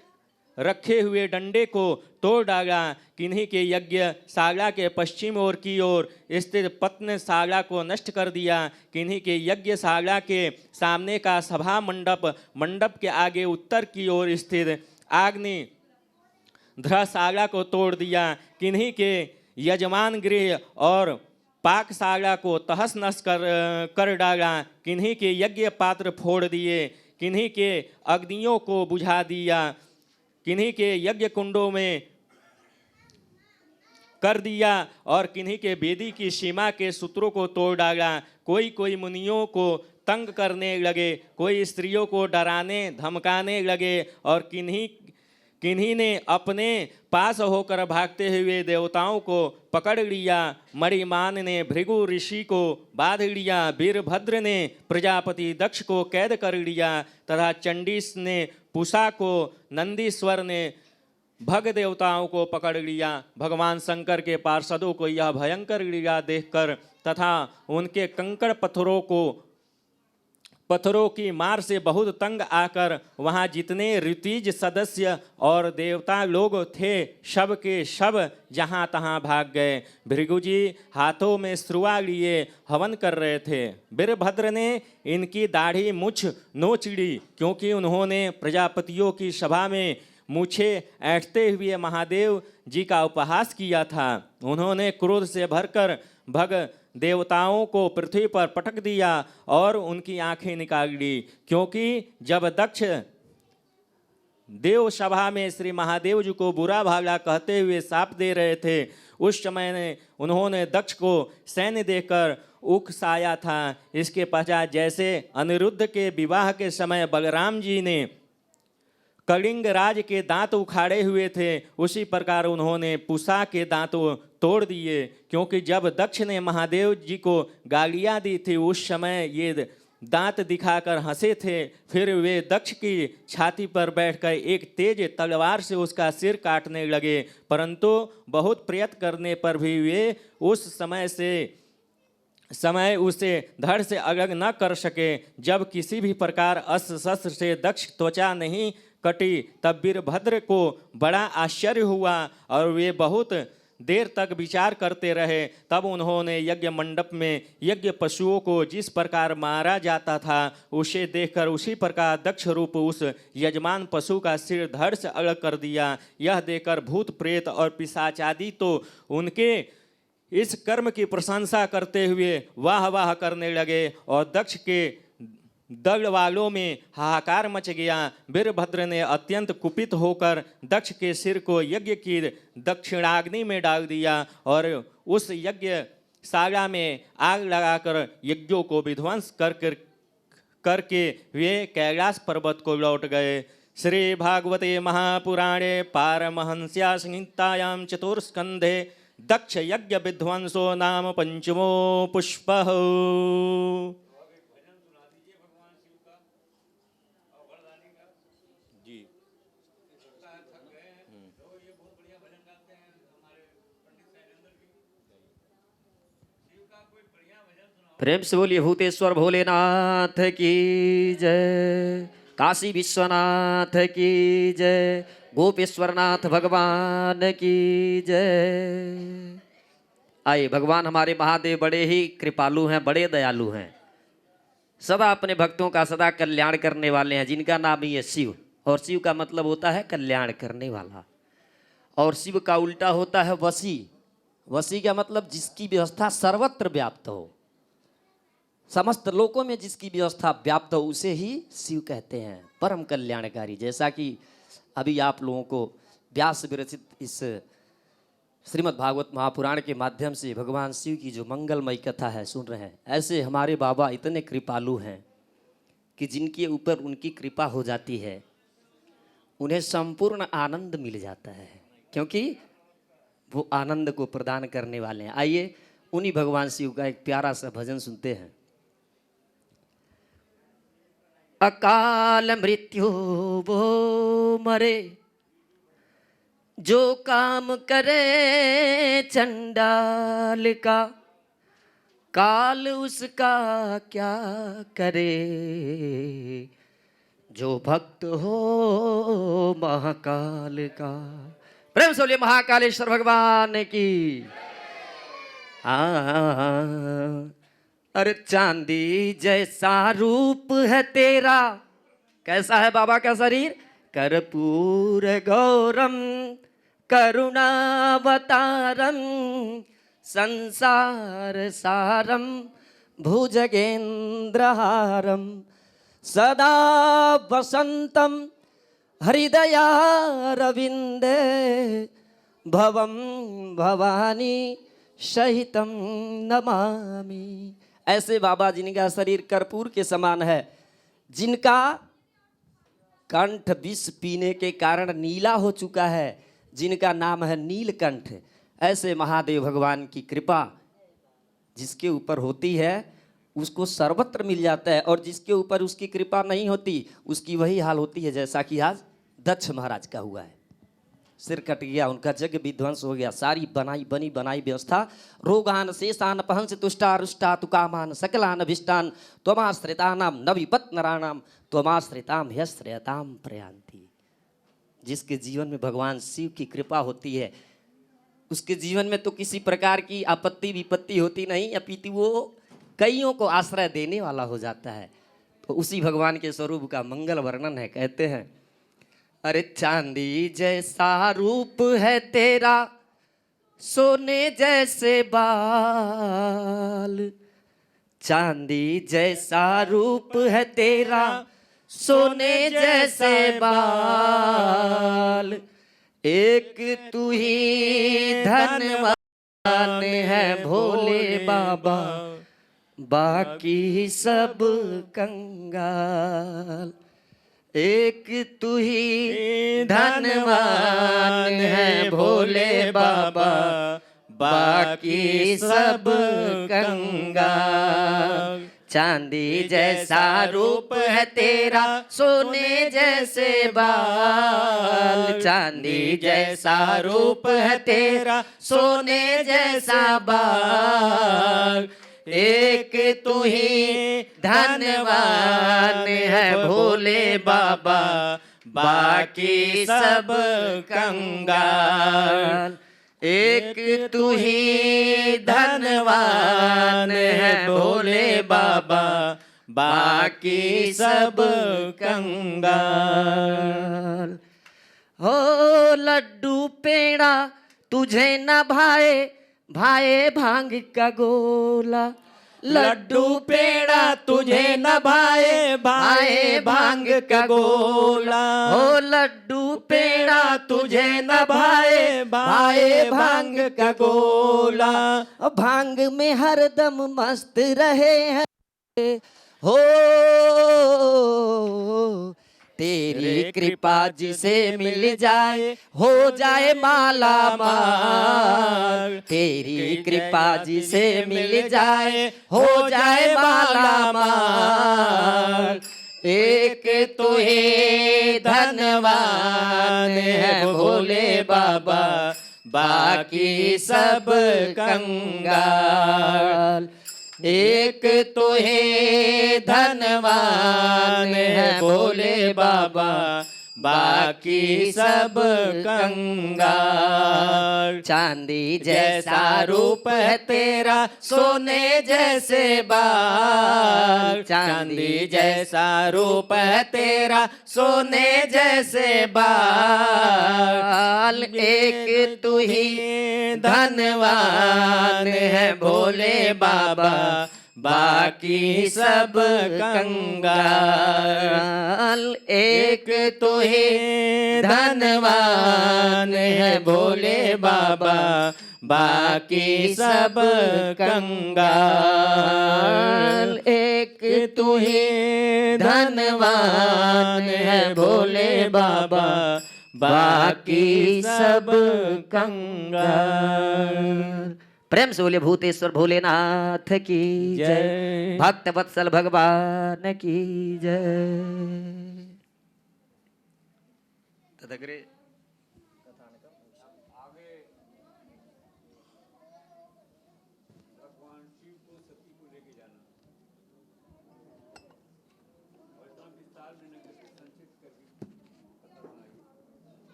रखे हुए डंडे को तोड़ डाला। किन्हीं के यज्ञशाला के पश्चिम ओर की ओर स्थित पत्नशाला को नष्ट कर दिया। किन्हीं के यज्ञशाला के सामने का सभा मंडप के आगे उत्तर की ओर स्थित आग्नि धर्मशाला को तोड़ दिया। किन्हीं के यजमान गृह और पाकशाला को तहस नहस कर डाला। किन्हीं के यज्ञ पात्र फोड़ दिए, किन्हीं के अग्नियों को बुझा दिया, किन्हीं के यज्ञ कुंडों में कर दिया और किन्हीं के वेदी की सीमा के सूत्रों को तोड़ डाला। कोई मुनियों को तंग करने लगे, कोई स्त्रियों को डराने धमकाने लगे और किन्हीं ने अपने पास होकर भागते हुए देवताओं को पकड़ लिया। मणिमान ने भृगु ऋषि को बांध लिया। वीरभद्र ने प्रजापति दक्ष को कैद कर लिया तथा चंडीस ने पूषा को, नंदीश्वर ने भग देवताओं को पकड़ लिया। भगवान शंकर के पार्षदों को यह भयंकर लीला देखकर तथा उनके कंकड़ पत्थरों की मार से बहुत तंग आकर वहां जितने ऋतिज सदस्य और देवता लोग थे सब के सब जहां तहां भाग गए। भृगुजी हाथों में श्रुआ लिए हवन कर रहे थे। वीरभद्र ने इनकी दाढ़ी मुछ नोच ली क्योंकि उन्होंने प्रजापतियों की सभा में मूछे ऐंठते हुए महादेव जी का उपहास किया था। उन्होंने क्रोध से भरकर भग देवताओं को पृथ्वी पर पटक दिया और उनकी आंखें निकाल ली, क्योंकि जब दक्ष देव सभा में श्री महादेव जी को बुरा भाला कहते हुए शाप दे रहे थे उस समय उन्होंने दक्ष को सैन्य देकर उकसाया था। इसके पश्चात जैसे अनिरुद्ध के विवाह के समय बलराम जी ने कलिंग राज के दांत उखाड़े हुए थे, उसी प्रकार उन्होंने पूषा के दांत तोड़ दिए। क्योंकि जब दक्ष ने महादेव जी को गालियां दी थी उस समय ये दांत दिखाकर हंसे थे। फिर वे दक्ष की छाती पर बैठकर एक तेज तलवार से उसका सिर काटने लगे, परंतु बहुत प्रयत्न करने पर भी वे उस समय उसे धड़ से अलग न कर सके। जब किसी भी प्रकार अस्त्र शस्त्र से दक्ष त्वचा नहीं कटी तब वीरभद्र को बड़ा आश्चर्य हुआ और वे बहुत देर तक विचार करते रहे। तब उन्होंने यज्ञ मंडप में यज्ञ पशुओं को जिस प्रकार मारा जाता था उसे देखकर उसी प्रकार दक्ष रूप उस यजमान पशु का सिर धड़ से अलग कर दिया। यह देखकर भूत प्रेत और पिशाच आदि तो उनके इस कर्म की प्रशंसा करते हुए वाह वाह करने लगे और दक्ष के दल वालों में हाहाकार मच गया। वीरभद्र ने अत्यंत कुपित होकर दक्ष के सिर को यज्ञ की दक्षिणाग्नि में डाल दिया और उस यज्ञशाला में आग लगाकर यज्ञों को विध्वंस करके वे कैलाश पर्वत को लौट गए। श्री भागवते महापुराणे पारमहंस्या संहितायां चतुर्स्कंधे दक्ष यज्ञ विध्वंसो नाम पंचमो पुष्पः। प्रेम से बोलिए भूतेश्वर भोलेनाथ की जय, काशी विश्वनाथ की जय, गोपेश्वरनाथ भगवान की जय। आइए, भगवान हमारे महादेव बड़े ही कृपालु हैं, बड़े दयालु हैं। सदा अपने भक्तों का सदा कल्याण करने वाले हैं, जिनका नाम ही है शिव। और शिव का मतलब होता है कल्याण करने वाला। और शिव का उल्टा होता है वशी। वशी का मतलब जिसकी व्यवस्था सर्वत्र व्याप्त हो, समस्त लोकों में जिसकी व्यवस्था व्याप्त हो, उसे ही शिव कहते हैं, परम कल्याणकारी। जैसा कि अभी आप लोगों को व्यास विरचित इस श्रीमद् भागवत महापुराण के माध्यम से भगवान शिव की जो मंगलमयी कथा है सुन रहे हैं, ऐसे हमारे बाबा इतने कृपालु हैं कि जिनके ऊपर उनकी कृपा हो जाती है उन्हें संपूर्ण आनंद मिल जाता है, क्योंकि वो आनंद को प्रदान करने वाले हैं। आइए उन्हीं भगवान शिव का एक प्यारा सा भजन सुनते हैं। अकाल मृत्यु वो मरे, जो काम करे चंडाल का, काल उसका क्या करे, जो भक्त हो महाकाल का। प्रेम से बोलिए महाकालेश्वर भगवान की। अरे चांदी जैसा रूप है तेरा, कैसा है बाबा का शरीर, कर्पूर गौरम करुणावतारम संसार सारम भुजगेंद्रहारम सदा वसंतम हृदयारविंदे भवम भवानी सहितम नमामि। ऐसे बाबा जिनका शरीर कर्पूर के समान है, जिनका कंठ विष पीने के कारण नीला हो चुका है, जिनका नाम है नीलकंठ, ऐसे महादेव भगवान की कृपा जिसके ऊपर होती है उसको सर्वत्र मिल जाता है, और जिसके ऊपर उसकी कृपा नहीं होती उसकी वही हाल होती है जैसा कि आज दक्ष महाराज का हुआ है। सिर कट गया, उनका जग विध्वंस हो गया, सारी बनी बनाई व्यवस्था रोगान शेषान पहंस तुष्टा रुष्टा तुकामान सकलान अभिष्टान त्वमाश्रितानाम न विपत् नराणाम त्वमाश्रिताम ह्यश्रयताम प्रयांति। जिसके जीवन में भगवान शिव की कृपा होती है उसके जीवन में तो किसी प्रकार की आपत्ति विपत्ति होती नहीं, अपितु वो कईयों को आश्रय देने वाला हो जाता है। तो उसी भगवान के स्वरूप का मंगल वर्णन है। कहते हैं अरे चांदी जैसा रूप है तेरा, सोने जैसे बाल, चांदी जैसा रूप है तेरा, सोने जैसे बाल, एक तू ही धनवान है भोले बाबा, बाकी सब कंगाल। एक तू ही धनवान है भोले बाबा, बाकी सब कंगाल। चांदी जैसा रूप है तेरा, सोने जैसे बाल, चांदी जैसा रूप है तेरा, सोने जैसा बाल, एक तू ही धनवान है भोले बाबा, बाकी सब कंगाल। एक तू ही धनवान है भोले बाबा, बाकी सब कंगाल। हो लड्डू पेड़ा तुझे न भाए, भाए भांग का गोला, लड्डू पेड़ा तुझे न भाए, भाए भांग का गोला। हो लड्डू पेड़ा तुझे न भाए, भाए भांग का गोला। भांग में हरदम मस्त रहे हैं हो, तेरी कृपा जिसे मिल जाए हो जाए माला माल, तेरी कृपा जिसे मिल जाए हो जाए माला माल। एक तू ही धनवान है भोले बाबा, बाकी सब कंगाल। एक तू ही धनवान है भोले बाबा, बाकी सब कंगाल। चांदी जैसा रूप है तेरा, सोने जैसे बाल। चांदी जैसा रूप है तेरा, सोने जैसे बाल। एक तू ही धनवान है भोले बाबा, बाकी सब कंगाल। एक तू ही धनवान है भोले बाबा, बाकी सब कंगाल। एक तू ही धनवान है भोले बाबा, बाकी सब कंगाल। प्रेम से बोले भूतेश्वर भोलेनाथ की जय, जय। भक्त वत्सल भगवान की जय। तदग्रे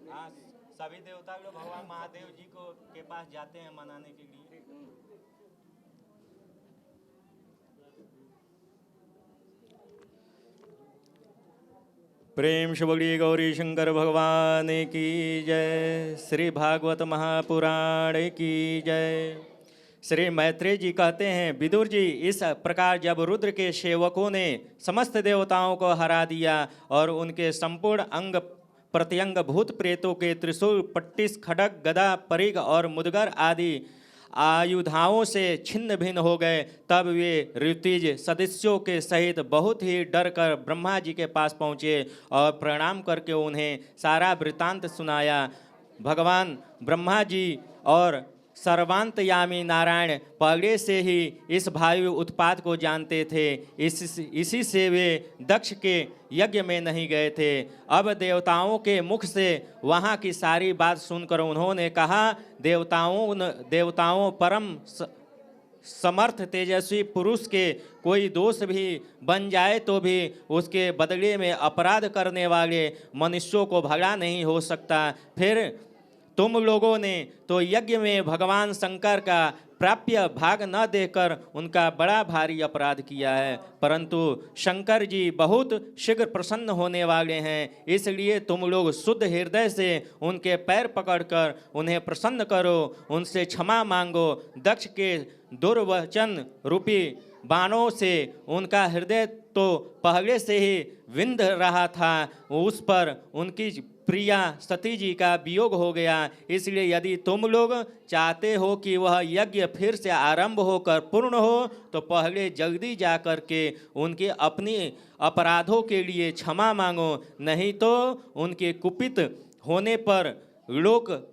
हाँ, सभी देवता लोग भगवान महादेव जी को के पास जाते हैं मनाने के लिए। प्रेम से बोलिए गौरी शंकर भगवान की जय। श्री भागवत महापुराण की जय। श्री मैत्रेय जी कहते हैं, विदुर जी, इस प्रकार जब रुद्र के सेवकों ने समस्त देवताओं को हरा दिया और उनके संपूर्ण अंग प्रत्यंग भूत प्रेतों के त्रिशूल, पट्टिस, खड्ग, गदा, परिघ और मुदगर आदि आयुधाओं से छिन्न भिन्न हो गए, तब वे ऋत्विज सदस्यों के सहित बहुत ही डर कर ब्रह्मा जी के पास पहुँचे और प्रणाम करके उन्हें सारा वृत्तांत सुनाया। भगवान ब्रह्मा जी और सर्वांतयामी नारायण पहले से ही इस वायु उत्पाद को जानते थे, इसी से वे दक्ष के यज्ञ में नहीं गए थे। अब देवताओं के मुख से वहाँ की सारी बात सुनकर उन्होंने कहा, देवताओं परम समर्थ तेजस्वी पुरुष के कोई दोष भी बन जाए तो भी उसके बदले में अपराध करने वाले मनुष्यों को भगा नहीं हो सकता। फिर तुम लोगों ने तो यज्ञ में भगवान शंकर का प्राप्य भाग न देकर उनका बड़ा भारी अपराध किया है, परंतु शंकर जी बहुत शीघ्र प्रसन्न होने वाले हैं, इसलिए तुम लोग शुद्ध हृदय से उनके पैर पकड़कर उन्हें प्रसन्न करो, उनसे क्षमा मांगो। दक्ष के दुर्वचन रूपी बाणों से उनका हृदय तो पहले से ही विंध रहा था, उस पर उनकी प्रिया सती जी का वियोग हो गया। इसलिए यदि तुम लोग चाहते हो कि वह यज्ञ फिर से आरंभ होकर पूर्ण हो, तो पहले जल्दी जा कर के उनके अपने अपराधों के लिए क्षमा मांगो, नहीं तो उनके कुपित होने पर लोक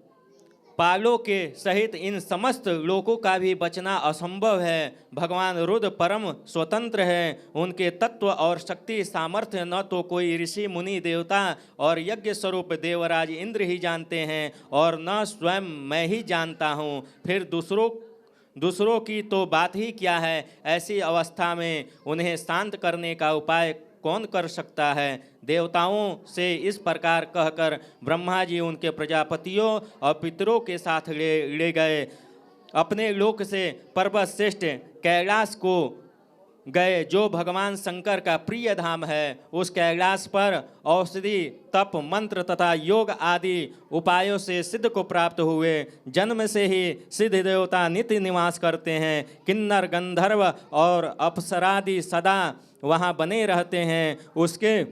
पालों के सहित इन समस्त लोकों का भी बचना असंभव है। भगवान रुद्र परम स्वतंत्र है, उनके तत्व और शक्ति सामर्थ्य न तो कोई ऋषि मुनि देवता और यज्ञ स्वरूप देवराज इंद्र ही जानते हैं और न स्वयं मैं ही जानता हूँ, फिर दूसरों की तो बात ही क्या है। ऐसी अवस्था में उन्हें शांत करने का उपाय कौन कर सकता है। देवताओं से इस प्रकार कहकर ब्रह्मा जी उनके प्रजापतियों और पितरों के साथ ले गए। अपने लोक से पर्वत श्रेष्ठ कैलाश को गए, जो भगवान शंकर का प्रिय धाम है। उस कैलाश पर औषधि, तप, मंत्र तथा योग आदि उपायों से सिद्ध को प्राप्त हुए। जन्म से ही सिद्ध देवता नित्य निवास करते हैं। किन्नर, गंधर्व और अप्सरादि सदा वहाँ बने रहते हैं। उसके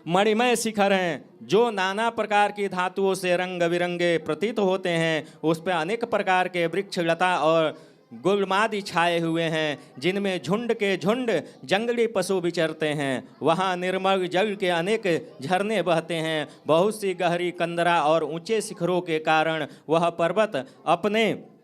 मणिमय शिखर हैं जो नाना प्रकार की धातुओं से रंग बिरंगे प्रतीत होते हैं। उस पर अनेक प्रकार के वृक्ष, लता और गुलमादि छाए हुए हैं, जिनमें झुंड के झुंड जंगली पशु विचरते हैं। वहाँ निर्मल जल के अनेक झरने बहते हैं। बहुत सी गहरी कंदरा और ऊंचे शिखरों के कारण वह पर्वत अपने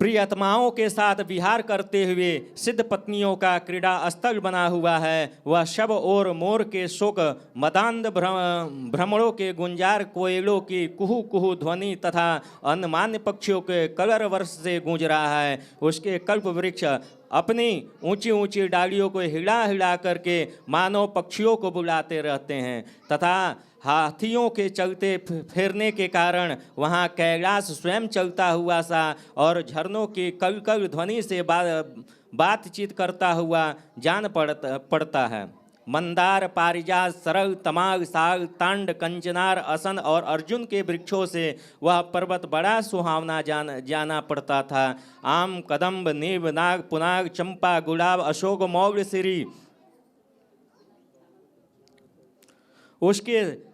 प्रियतमाओं के साथ विहार करते हुए सिद्ध पत्नियों का क्रीड़ा स्थल बना हुआ है। वह सब और मोर के शोक, मदांध भ्रमणों के गुंजार, कोयलों की कुहू कुहू ध्वनि तथा अन्यमान्य पक्षियों के कलर वर्ष से गूंज रहा है। उसके कल्प वृक्ष अपनी ऊंची ऊंची डालियों को हिला हिला करके मानव पक्षियों को बुलाते रहते हैं तथा हाथियों के चलते फिरने के कारण वहाँ कैलाश स्वयं चलता हुआ सा और झरनों की कल कल ध्वनि से बातचीत करता हुआ जान पड़ता है। मंदार, पारिजात, सरल, तमाल, साल, तांड, कंचनार, असन और अर्जुन के वृक्षों से वह पर्वत बड़ा सुहावना जाना पड़ता था। आम, कदम्ब, नीम, नाग, पुनाग, चंपा, गुलाब, अशोक, मौल, सिरी, उसके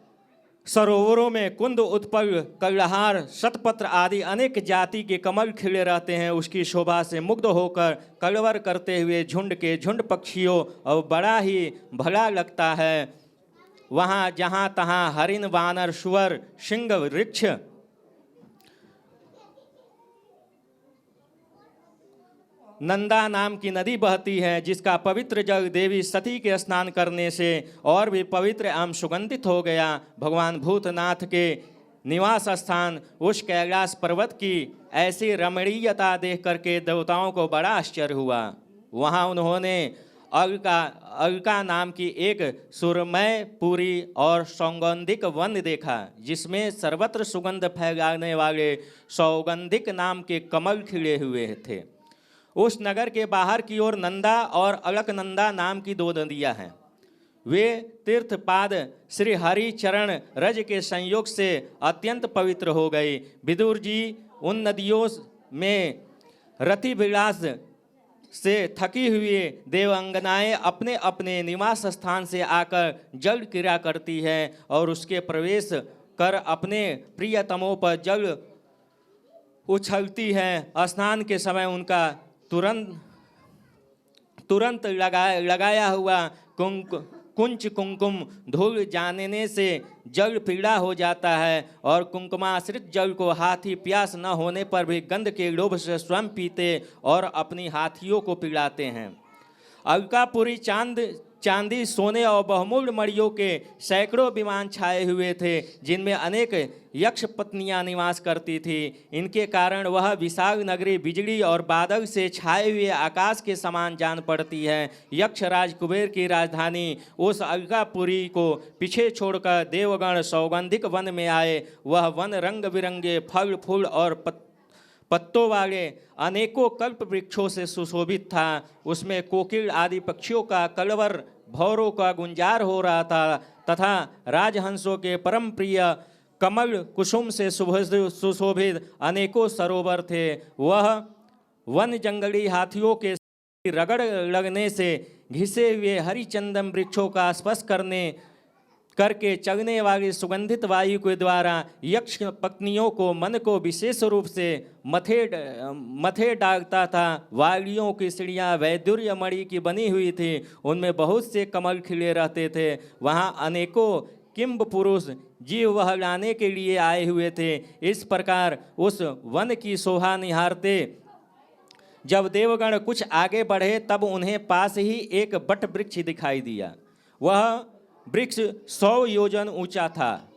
सरोवरों में कुंद, उत्पल, कल्हार, शतपत्र आदि अनेक जाति के कमल खिले रहते हैं। उसकी शोभा से मुग्ध होकर कलवर करते हुए झुंड के झुंड पक्षियों और बड़ा ही भला लगता है। वहाँ जहाँ तहाँ हरिण, वानर, सुअर, सिंह, वृक्ष, नंदा नाम की नदी बहती है, जिसका पवित्र जल देवी सती के स्नान करने से और भी पवित्र एवं सुगंधित हो गया। भगवान भूतनाथ के निवास स्थान उस कैलाश पर्वत की ऐसी रमणीयता देख करके देवताओं को बड़ा आश्चर्य हुआ। वहाँ उन्होंने अलका नाम की एक सुरमय, पूरी और सौगंधिक वन देखा, जिसमें सर्वत्र सुगंध फैलाने वाले सौगंधिक नाम के कमल खिले हुए थे। उस नगर के बाहर की ओर नंदा और अलकनंदा नाम की दो नदियां हैं। वे तीर्थपाद श्री हरि चरण रज के संयोग से अत्यंत पवित्र हो गई। विदुर जी उन नदियों में रति विलास से थकी हुई देवांगनाएं अपने अपने निवास स्थान से आकर जल क्रीड़ा करती है और उसके प्रवेश कर अपने प्रियतमों पर जल उछलती है। स्नान के समय उनका तुरंत लगाया हुआ कुंच कुंकुम धूल जानने से जल पीला हो जाता है और कुंकुमाश्रित जल को हाथी प्यास न होने पर भी गंध के लोभ से स्वयं पीते और अपनी हाथियों को पिलाते हैं। अलकापुरी चांदी, सोने और बहुमूल्य मणियों के सैकड़ों विमान छाए हुए थे, जिनमें अनेक यक्ष पत्नियां निवास करती थी। इनके कारण वह विशाल नगरी बिजली और बादल से छाए हुए आकाश के समान जान पड़ती है। यक्षराज कुबेर की राजधानी उस अलकापुरी को पीछे छोड़कर देवगण सौगंधिक वन में आए। वह वन रंग बिरंगे फल, फूल और पत्तों वाले अनेकों कल्प वृक्षों से सुशोभित था। उसमें कोकिल आदि पक्षियों का कलवर, भौरों का गुंजार हो रहा था तथा राजहंसों के परम प्रिय कमल कुसुम से सुशोभित अनेकों सरोवर थे। वह वन जंगली हाथियों के रगड़ लगने से घिसे हुए हरिचंदन वृक्षों का स्पर्श करके चलने वाली सुगंधित वायु के द्वारा यक्ष पत्नियों को मन को विशेष रूप से मथे डालता था। वालियों की सीढ़ियाँ वैदुर्य मणि की बनी हुई थी, उनमें बहुत से कमल खिले रहते थे। वहाँ अनेकों किंब पुरुष जीव बहलाने के लिए आए हुए थे। इस प्रकार उस वन की शोभा निहारते जब देवगण कुछ आगे बढ़े, तब उन्हें पास ही एक बट वृक्ष दिखाई दिया। वह वृक्ष 100 योजन ऊंचा था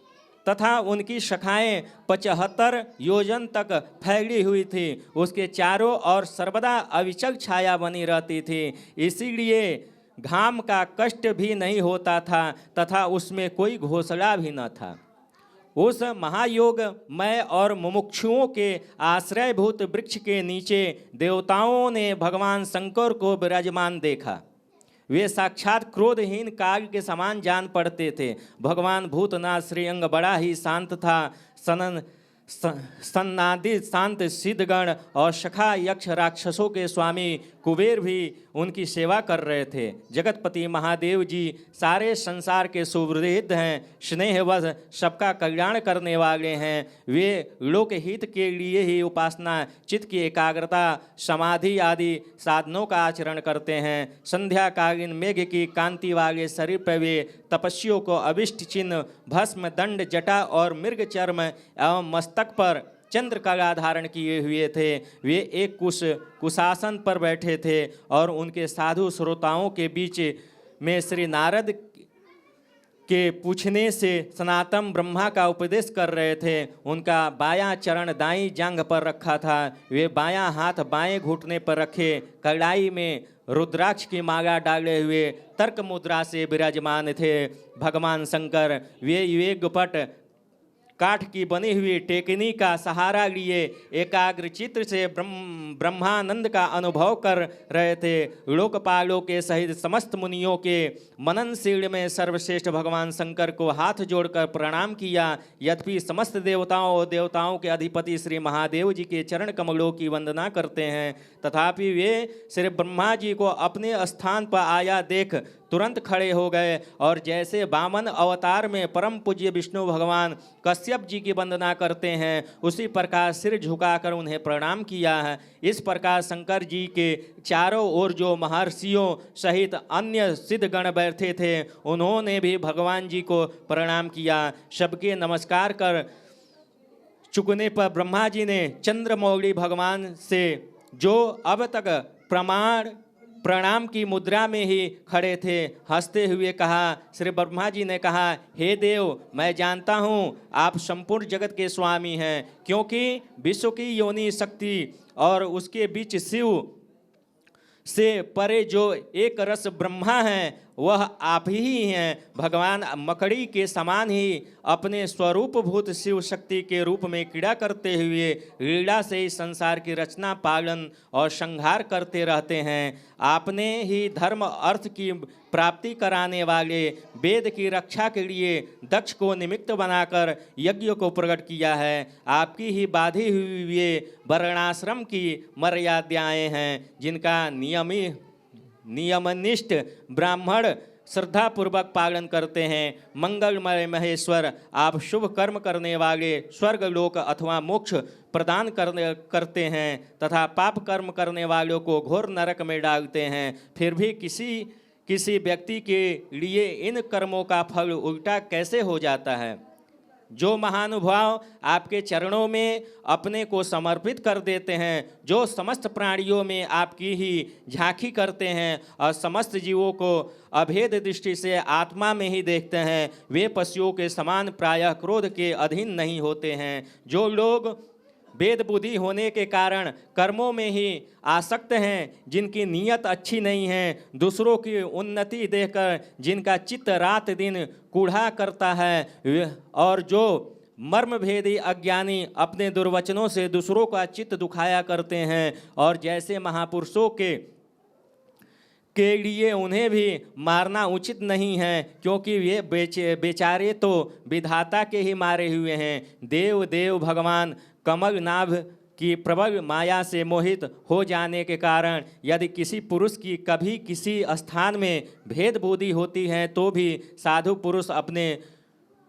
तथा उनकी शाखाएं 75 योजन तक फैली हुई थी। उसके चारों ओर सर्वदा अविचल छाया बनी रहती थी, इसीलिए घाम का कष्ट भी नहीं होता था तथा उसमें कोई घोंसला भी न था। उस महायोगमय और मुमुक्षुओं के आश्रयभूत वृक्ष के नीचे देवताओं ने भगवान शंकर को विराजमान देखा। वे साक्षात क्रोधहीन काल के समान जान पड़ते थे। भगवान भूतनाथ श्रीअंग बड़ा ही शांत था। सन्नादित शांत सिद्धगण और शखा यक्ष राक्षसों के स्वामी कुबेर भी उनकी सेवा कर रहे थे। जगतपति महादेव जी सारे संसार के सुहृद हैं, स्नेहवश सबका कल्याण करने वाले हैं। वे लोकहित के लिए ही उपासना, चित्त की एकाग्रता, समाधि आदि साधनों का आचरण करते हैं। संध्याकालीन मेघ की कांति वाले शरीर पर वे तपस्वियों को अभिष्ट चिन्ह, भस्म, दंड, जटा और मृग चर्म एवं मस्तक पर चंद्रकला धारण किए हुए थे। वे एक कुशासन पर बैठे थे और उनके साधु श्रोताओं के बीच में श्री नारद के पूछने से सनातन ब्रह्मा का उपदेश कर रहे थे। उनका बायां चरण दाईं जांघ पर रखा था। वे बायां हाथ बाएं घुटने पर रखे, कलाई में रुद्राक्ष की माला डाले हुए तर्क मुद्रा से विराजमान थे। भगवान शंकर वे युगपट काठ की बनी हुई टेकनी का सहारा लिए एकाग्र चित्र से ब्रह्मानंद का अनुभव कर रहे थे। लोकपालों के सहित समस्त मुनियों के मननशील में सर्वश्रेष्ठ भगवान शंकर को हाथ जोड़कर प्रणाम किया। यद्यपि समस्त देवताओं के अधिपति श्री महादेव जी के चरण कमलों की वंदना करते हैं, तथापि वे श्री ब्रह्मा जी को अपने स्थान पर आया देख तुरंत खड़े हो गए और जैसे वामन अवतार में परम पूज्य विष्णु भगवान कश्यप जी की वंदना करते हैं, उसी प्रकार सिर झुकाकर उन्हें प्रणाम किया है। इस प्रकार शंकर जी के चारों ओर जो महर्षियों सहित अन्य सिद्धगण बैठे थे, उन्होंने भी भगवान जी को प्रणाम किया। सबके नमस्कार कर चुकने पर ब्रह्मा जी ने चंद्रमौली भगवान से, जो अब तक प्रणाम की मुद्रा में ही खड़े थे, हंसते हुए कहा। श्री ब्रह्मा जी ने कहा, हे देव, मैं जानता हूँ आप संपूर्ण जगत के स्वामी हैं, क्योंकि विश्व की योनि शक्ति और उसके बीच शिव से परे जो एक रस ब्रह्मा है वह आप ही हैं। भगवान मकड़ी के समान ही अपने स्वरूप भूत शिव शक्ति के रूप में क्रीड़ा करते हुए लीला से इस संसार की रचना, पालन और संहार करते रहते हैं। आपने ही धर्म अर्थ की प्राप्ति कराने वाले वेद की रक्षा के लिए दक्ष को निमित्त बनाकर यज्ञ को प्रकट किया है। आपकी ही बाधी हुई ये वर्णाश्रम की मर्यादाएं हैं, जिनका नियमनिष्ठ ब्राह्मण श्रद्धापूर्वक पालन करते हैं। मंगलमय महेश्वर, आप शुभ कर्म करने वाले स्वर्ग लोक अथवा मोक्ष प्रदान करते हैं तथा पाप कर्म करने वालों को घोर नरक में डालते हैं। फिर भी किसी व्यक्ति के लिए इन कर्मों का फल उल्टा कैसे हो जाता है? जो महानुभाव आपके चरणों में अपने को समर्पित कर देते हैं, जो समस्त प्राणियों में आपकी ही झांकी करते हैं और समस्त जीवों को अभेद दृष्टि से आत्मा में ही देखते हैं, वे पशुओं के समान प्रायः क्रोध के अधीन नहीं होते हैं। जो लोग वेद बुद्धि होने के कारण कर्मों में ही आसक्त हैं, जिनकी नीयत अच्छी नहीं है, दूसरों की उन्नति देखकर जिनका चित्त रात दिन कूढ़ा करता है, और जो मर्मभेदी अज्ञानी अपने दुर्वचनों से दूसरों का चित्त दुखाया करते हैं, और जैसे महापुरुषों के लिए उन्हें भी मारना उचित नहीं है, क्योंकि वे बेचारे तो विधाता के ही मारे हुए हैं। देव भगवान कमल नाभ की प्रबल माया से मोहित हो जाने के कारण यदि किसी पुरुष की कभी किसी स्थान में भेद बुद्धि होती है, तो भी साधु पुरुष अपने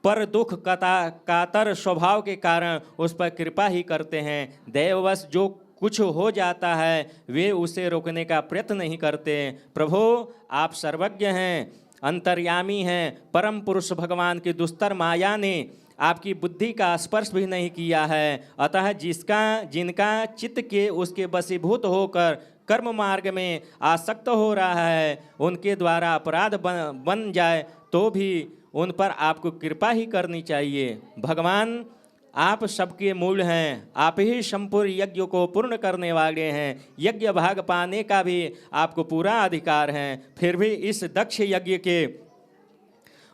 पर दुख कातर स्वभाव के कारण उस पर कृपा ही करते हैं। दैववश जो कुछ हो जाता है, वे उसे रोकने का प्रयत्न नहीं करते। प्रभु, आप सर्वज्ञ हैं, अंतर्यामी हैं। परम पुरुष भगवान की दुस्तर माया ने आपकी बुद्धि का स्पर्श भी नहीं किया है, अतः जिनका चित्त के उसके वशीभूत होकर कर्म मार्ग में आसक्त हो रहा है, उनके द्वारा अपराध बन जाए तो भी उन पर आपको कृपा ही करनी चाहिए। भगवान, आप सबके मूल हैं, आप ही संपूर्ण यज्ञ को पूर्ण करने वाले हैं। यज्ञ भाग पाने का भी आपको पूरा अधिकार है। फिर भी इस दक्ष यज्ञ के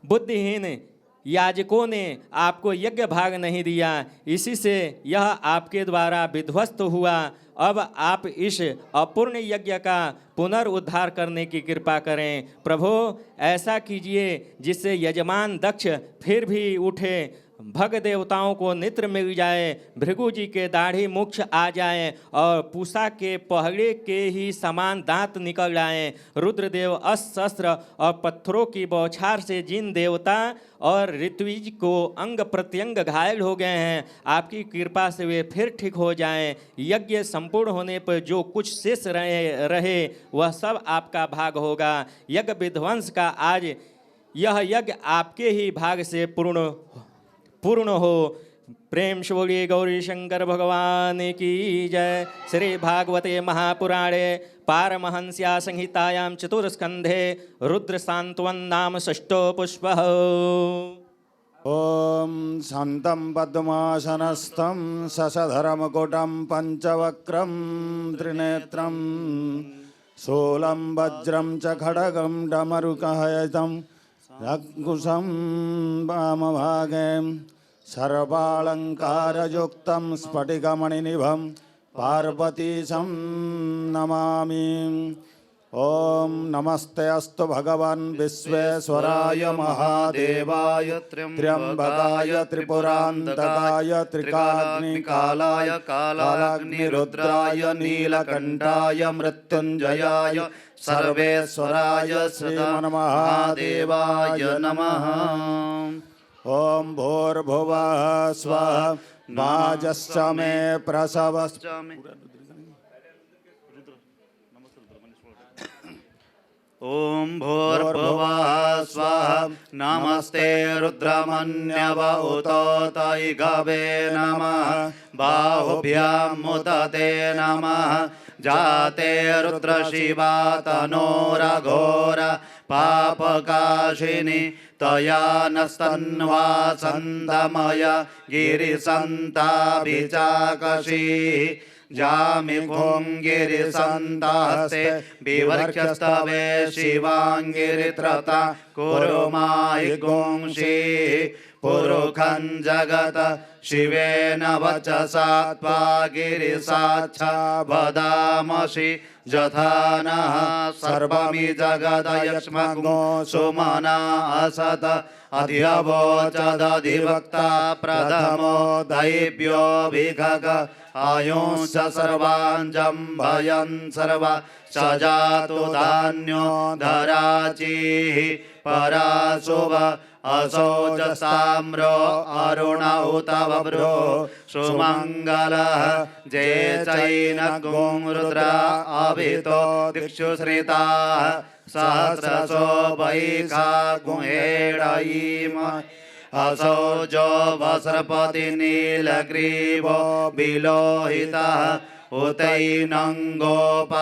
बुद्धिहीन याजकों ने आपको यज्ञ भाग नहीं दिया, इसी से यह आपके द्वारा विध्वस्त हुआ। अब आप इस अपूर्ण यज्ञ का पुनरुद्धार करने की कृपा करें। प्रभु, ऐसा कीजिए जिससे यजमान दक्ष फिर भी उठे भग देवताओं को नेत्र मिल जाए, भृगु जी के दाढ़ी मुछ आ जाए और पूषा के पहड़े के ही समान दांत निकल आए। रुद्रदेव अस्त्र शस्त्र और पत्थरों की बौछार से जिन देवता और ऋत्विज को अंग प्रत्यंग घायल हो गए हैं, आपकी कृपा से वे फिर ठीक हो जाएं। यज्ञ संपूर्ण होने पर जो कुछ शेष रहे वह सब आपका भाग होगा। यज्ञ विध्वंस का आज यह यज्ञ आपके ही भाग से पूर्ण हो। प्रेम से बोलिए गौरी शंकर भगवान की जय। श्री भागवते महापुराणे पारमहंस्या संहितायां चतुर्स्कंधे रुद्र सांत्वन नाम षष्ठो पुष्पः। ओम शांतं पद्मासनस्थं शशधरमुकुटं पंचवक्रं त्रिनेत्रं शूलं वज्रं च खड्गं डमरुकहयतं रघुषं वामभागे सर्वालंकारयुक्तं स्फटिकमणिनिभं पार्वतीशं नमामि। ओम नमस्ते अस्तु भगवान् विश्वेश्वराय महादेवाय त्र्यंबकाय त्रिपुरांतकाय त्रिकालाग्निकालाय कालाग्निरुद्राय नीलकंठाय मृत्युंजयाय सर्वेश्वराय श्रीमन्महादेवाय नमः। ओम भूर्भुवः स्वः माजश्च मे प्रसवश्च मे। ओम भूर्भुवः स्वः नमस्ते रुद्रमन्यव उतोतैगवे नमः। बाहुभ्यां मुदते नमः। जाते रुद्रशिवा तनोरघोर पापकाशिनी तया नस्तन्वा सन्तमय गिरिसन्ताभिचाकषीः। जामि भुङ्गिरिसन्तास्ते विवर्क्यस्तवे शिवाङ्गिरित्रता कुरु माहि गुंषीः। पुरुखं जगत शिवेन वचसा त्वा गिरिसाक्षा वदामसि यथा नः। सर्वमि जगदयक्ष्मगो सुमना असत अधिवोचदधिवक्ता प्रथमो दैव्यो विघग। आयुंस सर्वाञ्जं भयं सर्वा सजातु धान्यो धराचिः। पराशुभ असोजसाम्रो अरुण उत बभ्रो सुमङ्गलः। जे चैनगुं रुद्रा अभितो दिक्षु श्रिताः। सहस्रशो वैखा गुहेडयीम। असौजो वस्रपति नीलग्रीवो विलोहितः। उतैनं गोप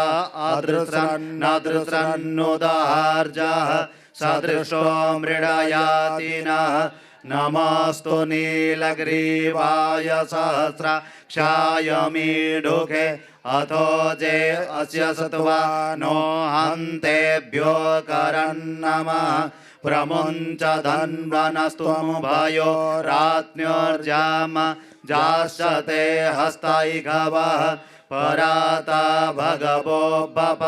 अदृशन्नुदार्जः। सदृशो मृडयातिनः। नमस्तु नीलग्रीवाय सहस्राक्षाय मीढुके। अथो जे अस्य सत्वा नो हन्तेभ्यो करन्नमः। प्रमुञ्च धन्वनस्तुमुभयो राज्ञोर्जाम जाश्चते हस्तैघवः। पराता भगवो बप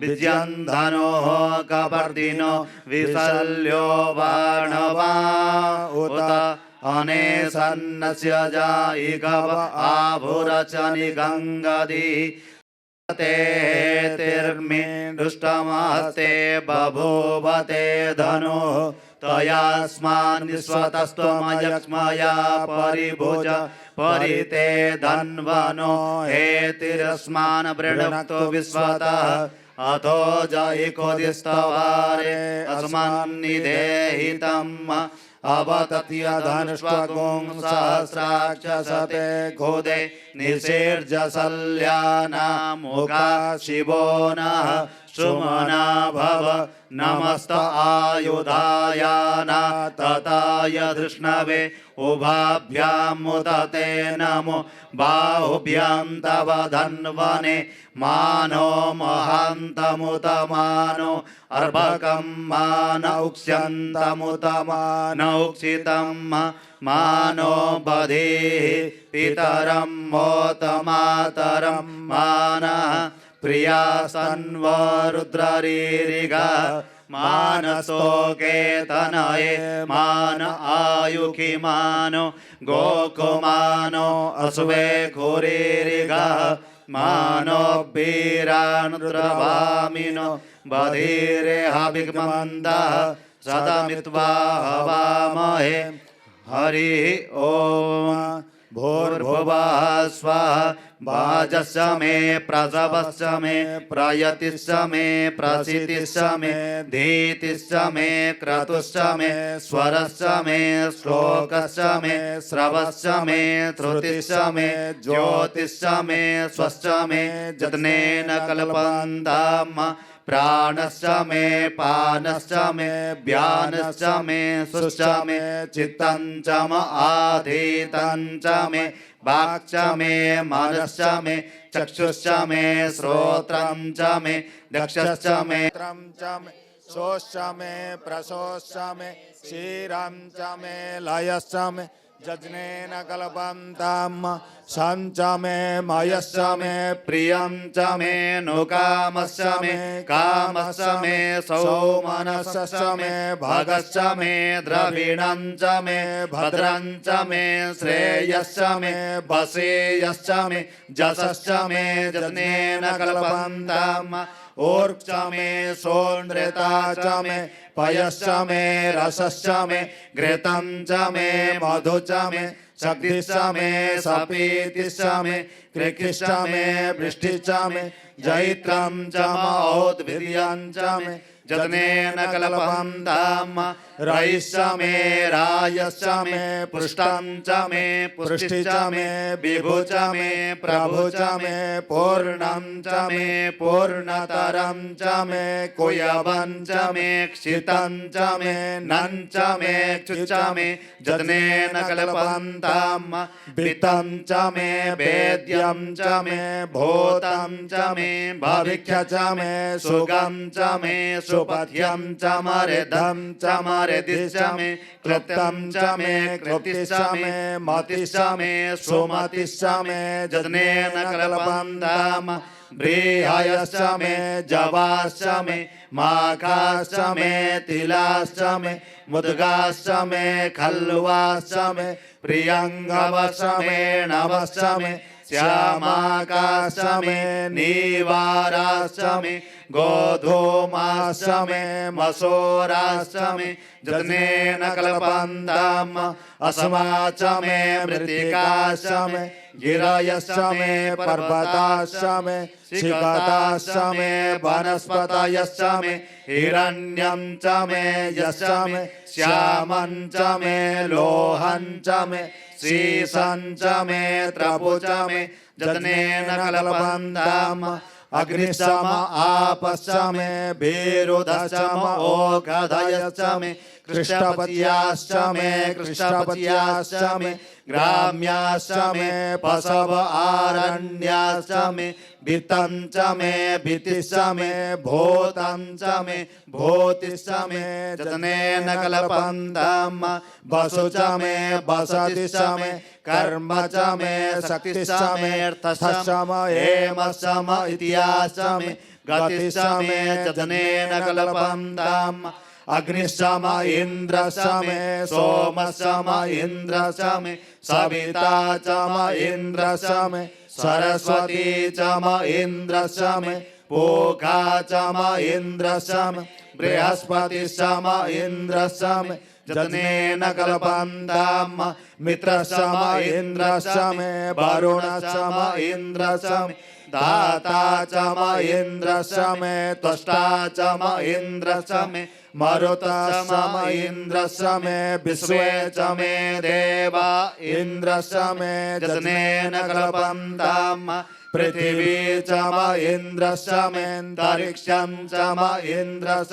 विजयन्धनोः कपर्दिनो विशल्यो बाणवा। उत अनेसन्नस्य जायिघव आभुरचनि गङ्गदी। ते तिर्मि दुष्टमस्ते बभूवते धनुः। तयास्मान् स्वतस्त्वमयक्ष्मया परिभुज परिते धन्वनो हेतिरस्मान् वृणक्तो विश्वतः। अथो जयिकोदिस्तवारे अस्मन्निदेहितम्। अवतत्य धनुष्वगुं सहस्राक्षसते गोदे निषेर्जसल्यानामुखा शिवो नः। सुमना भव नमस्त आयुधायाना तताय धृष्णवे। उभाभ्यां मुदते नमो बाहुभ्यां तव धन्वने। मानो महान्तमुत मानो अर्भकं मान उक्ष्यन्तमुत मान उक्षितं मानो बधेः। पितरं मोत मातरं मानः। प्रिया सन्व रुद्ररीरिगा मानस्तोके तनये मान आयुखि मानो गोकुमानो अश्वे घोरेरिगा मानो वीरानुद्रवामिनो बधिरे हविग्मन्दः सदमित्वा हवामहे हरि ओम भूर्भुवः स्वः वाजस्य मे प्रसवस्य मे प्रयतिश्च मे प्रसितिश्च मे धीतिश्च मे क्रतुश्च मे स्वरश्च मे श्लोकश्च मे श्रवश्च मे श्रुतिश्च मे ज्योतिश्च मे स्वश्च मे जतनेन कल्पन्ताम् प्राणश्च मे पानश्च मे व्यानश्च मे सुश्च मे चित्तं च म आधीतं च मे वाक् च मे मनश्च मे चक्षुश्च मे श्रोत्रं च मे दक्षश्च मे सोश्च मे प्रसोश्च मे क्षीरं च मे लयश्च मे जज्नेन कल्पन्ताम् सञ्च मे मयश्च मे प्रियं च मे नुकामश्च मे कामश्च मे सौमनश्च मे भगश्च मे द्रविणं च मे भद्रं च मे श्रेयश्च मे वसेयश्च मे जसश्च मे जतनेन कल्पन्ताम् ऊर्क्ष मे सोनृता च मे पयश्च मे रसश्च मे घृतं च मे मधु च मे शक्तिश्च मे सपीतिश्च मे कृकिश्च मे वृष्टिश्च मे जैत्रं च मौद्भिर्यं च मे जतनेन कल्पन्ताम् रयिश्च मे रायश्च मे पुष्टं च मे पुष्टिश्च मे विभु च मे प्रभु च मे पूर्णं च मे पूर्णतरं च मे कुयवं च मे क्षितं च मे नं च मे क्षु च मे जतनेन कल्पन्ताम् वित्तं च मे वेद्यं च मे भूतं च मे भविक्ष्य च मे सुगं च मे सुपथ्यं च मरेदं च मरेदिश्च मे क्लृप्तं च मे क्लृप्तिश्च मे मतिश्च मे सुमतिश्च मे जतनेन कल्पन्ताम् बृहयश्च मे जवाश्च मे माघाश्च मे तिलाश्च मे मुद्गाश्च मे खल्वाश्च मे प्रियङ्गवश्च मे नवश्च मे श्यामाकाश्च मे नीवाराश्च मे गोधूमाश्च मे मसूराश्च मे जतनेन कल्पन्ताम् अस्मा च मे मृत्तिकाश्च मे गिरयश्च मे पर्वताश्च मे शिखताश्च मे वनस्पतयश्च मे हिरण्यं च मे यश्च मे श्यामं च मे लोहं च मे शीशं च मे त्रपु च मे जतनेन कल्पन्ताम् अग्निश्चम आपश्च मे भीरुधश्चम ओषधयश्च मे कृष्णपत्याश्च मे कृष्णपत्याश्च मे ग्राम्याश्च मे पशव आरण्याश्च मे वित्तं च मे भितिश्च मे भूतं च मे भूतिश्च मे जतनेन कल्पन्ताम् वसु च मे वसतिश्च मे कर्म च मे शक्तिश्च मे अर्थश्च मे हेमश्च मे इतिहासश्च मे गतिश्च मे जतनेन कल्पन्ताम् अग्निश्च मे इन्द्रश्च मे सोमश्च मे इन्द्रश्च मे सविता च मे इन्द्रश्च मे सरस्वती च मे इन्द्रश्च मे पूगा च मे इन्द्रश्च मे बृहस्पतिश्च मे इन्द्रश्च मे जतनेन कल्पन्ताम् मित्रश्च मे इन्द्रश्च मे वरुणश्च मे इन्द्रश्च मे दाता च मे इन्द्रश्च मे त्वष्टा च मे इन्द्रश्च मे मरुतश्च मे इन्द्रश्च मे विश्वे च मे देवा इन्द्रश्च मे जतनेन कल्पन्ताम् पृथिवी च मे इन्द्रश्च मे अन्तरिक्षं च मे इन्द्रश्च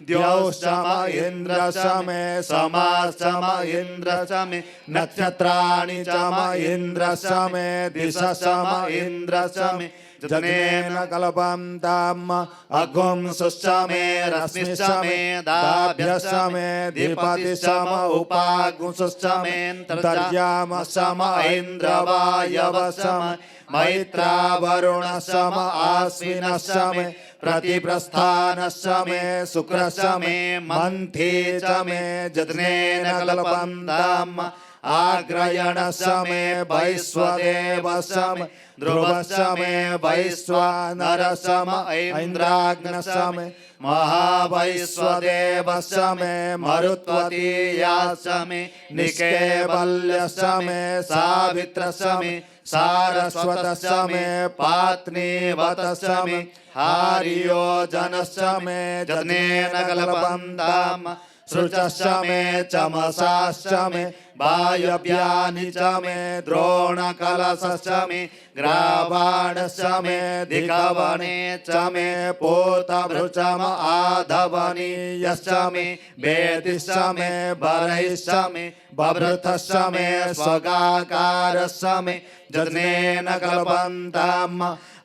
द्यौश्च मे इन्द्रश्च मे समाश्च मे इन्द्रश्च मे नक्षत्राणि च मे इन्द्रश्च मे दिशश्च मे इन्द्रश्च मे जतनेन कल्पन्ताम् अगुंसुश्च मे रश्मिश्च मे दाभ्यश्च मे धीपतिश्च मे उपागुंसुश्च मे अन्तर्यामश्च मे इन्द्रवायवश्च मे मैत्रा वरुणश्च मे आश्विनश्च मे प्रतिप्रस्थानश्च मे शुक्रश्च मे मन्थे च मे जज्नेन कल्पन्ताम् आग्रयणश्च मे वैश्वदेवश्च मे ध्रुवश्च मे वैश्वानरश्च मे ऐन्द्राग्नश्च मे महावैश्वदेवश्च मे मरुत्वतीयाश्च मे निकेवल्यश्च मे सावित्रश्च मे सारस्वतश्च मे पात्नीवतश्च मे हार्योजनश्च मे जज्नेन कल्पन्ताम् सृचश्च मे चमसाश्च मे वायव्यानि च मे द्रोणकलशश्च मे ग्रावाणश्च मे दिगवने च मे पोतभृचम आधवनीयश्च मे वेदिश्च मे बरैश्च मे बभृतश्च मे स्वगाकारश्च मे जज्नेन कल्पन्ताम्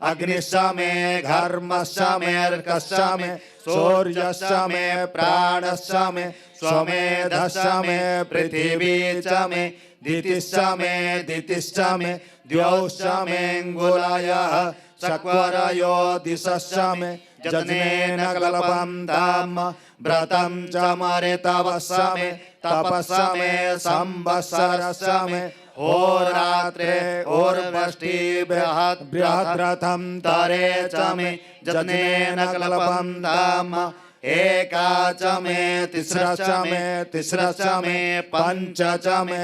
अग्निश्च मे घर्मश्च मे अर्कश्च मे सूर्यश्च मे प्राणश्च मे स्वमेधश्च मे पृथिवी च मे दितिश्च मे दितिश्च मे द्यौश्च मेऽङ्गुलयः चक्वरयो दिशश्च मे जज्नेन कल्पन्ताम् व्रतं च मरेतवश्च मे तपश्च मे संवत्सरश्च मे होरात्रे ओर्वष्टि बृहद्रथं तरे च मे जज्नेन कल्पन्ताम् एका च मे तिस्रश्च मे पञ्च च मे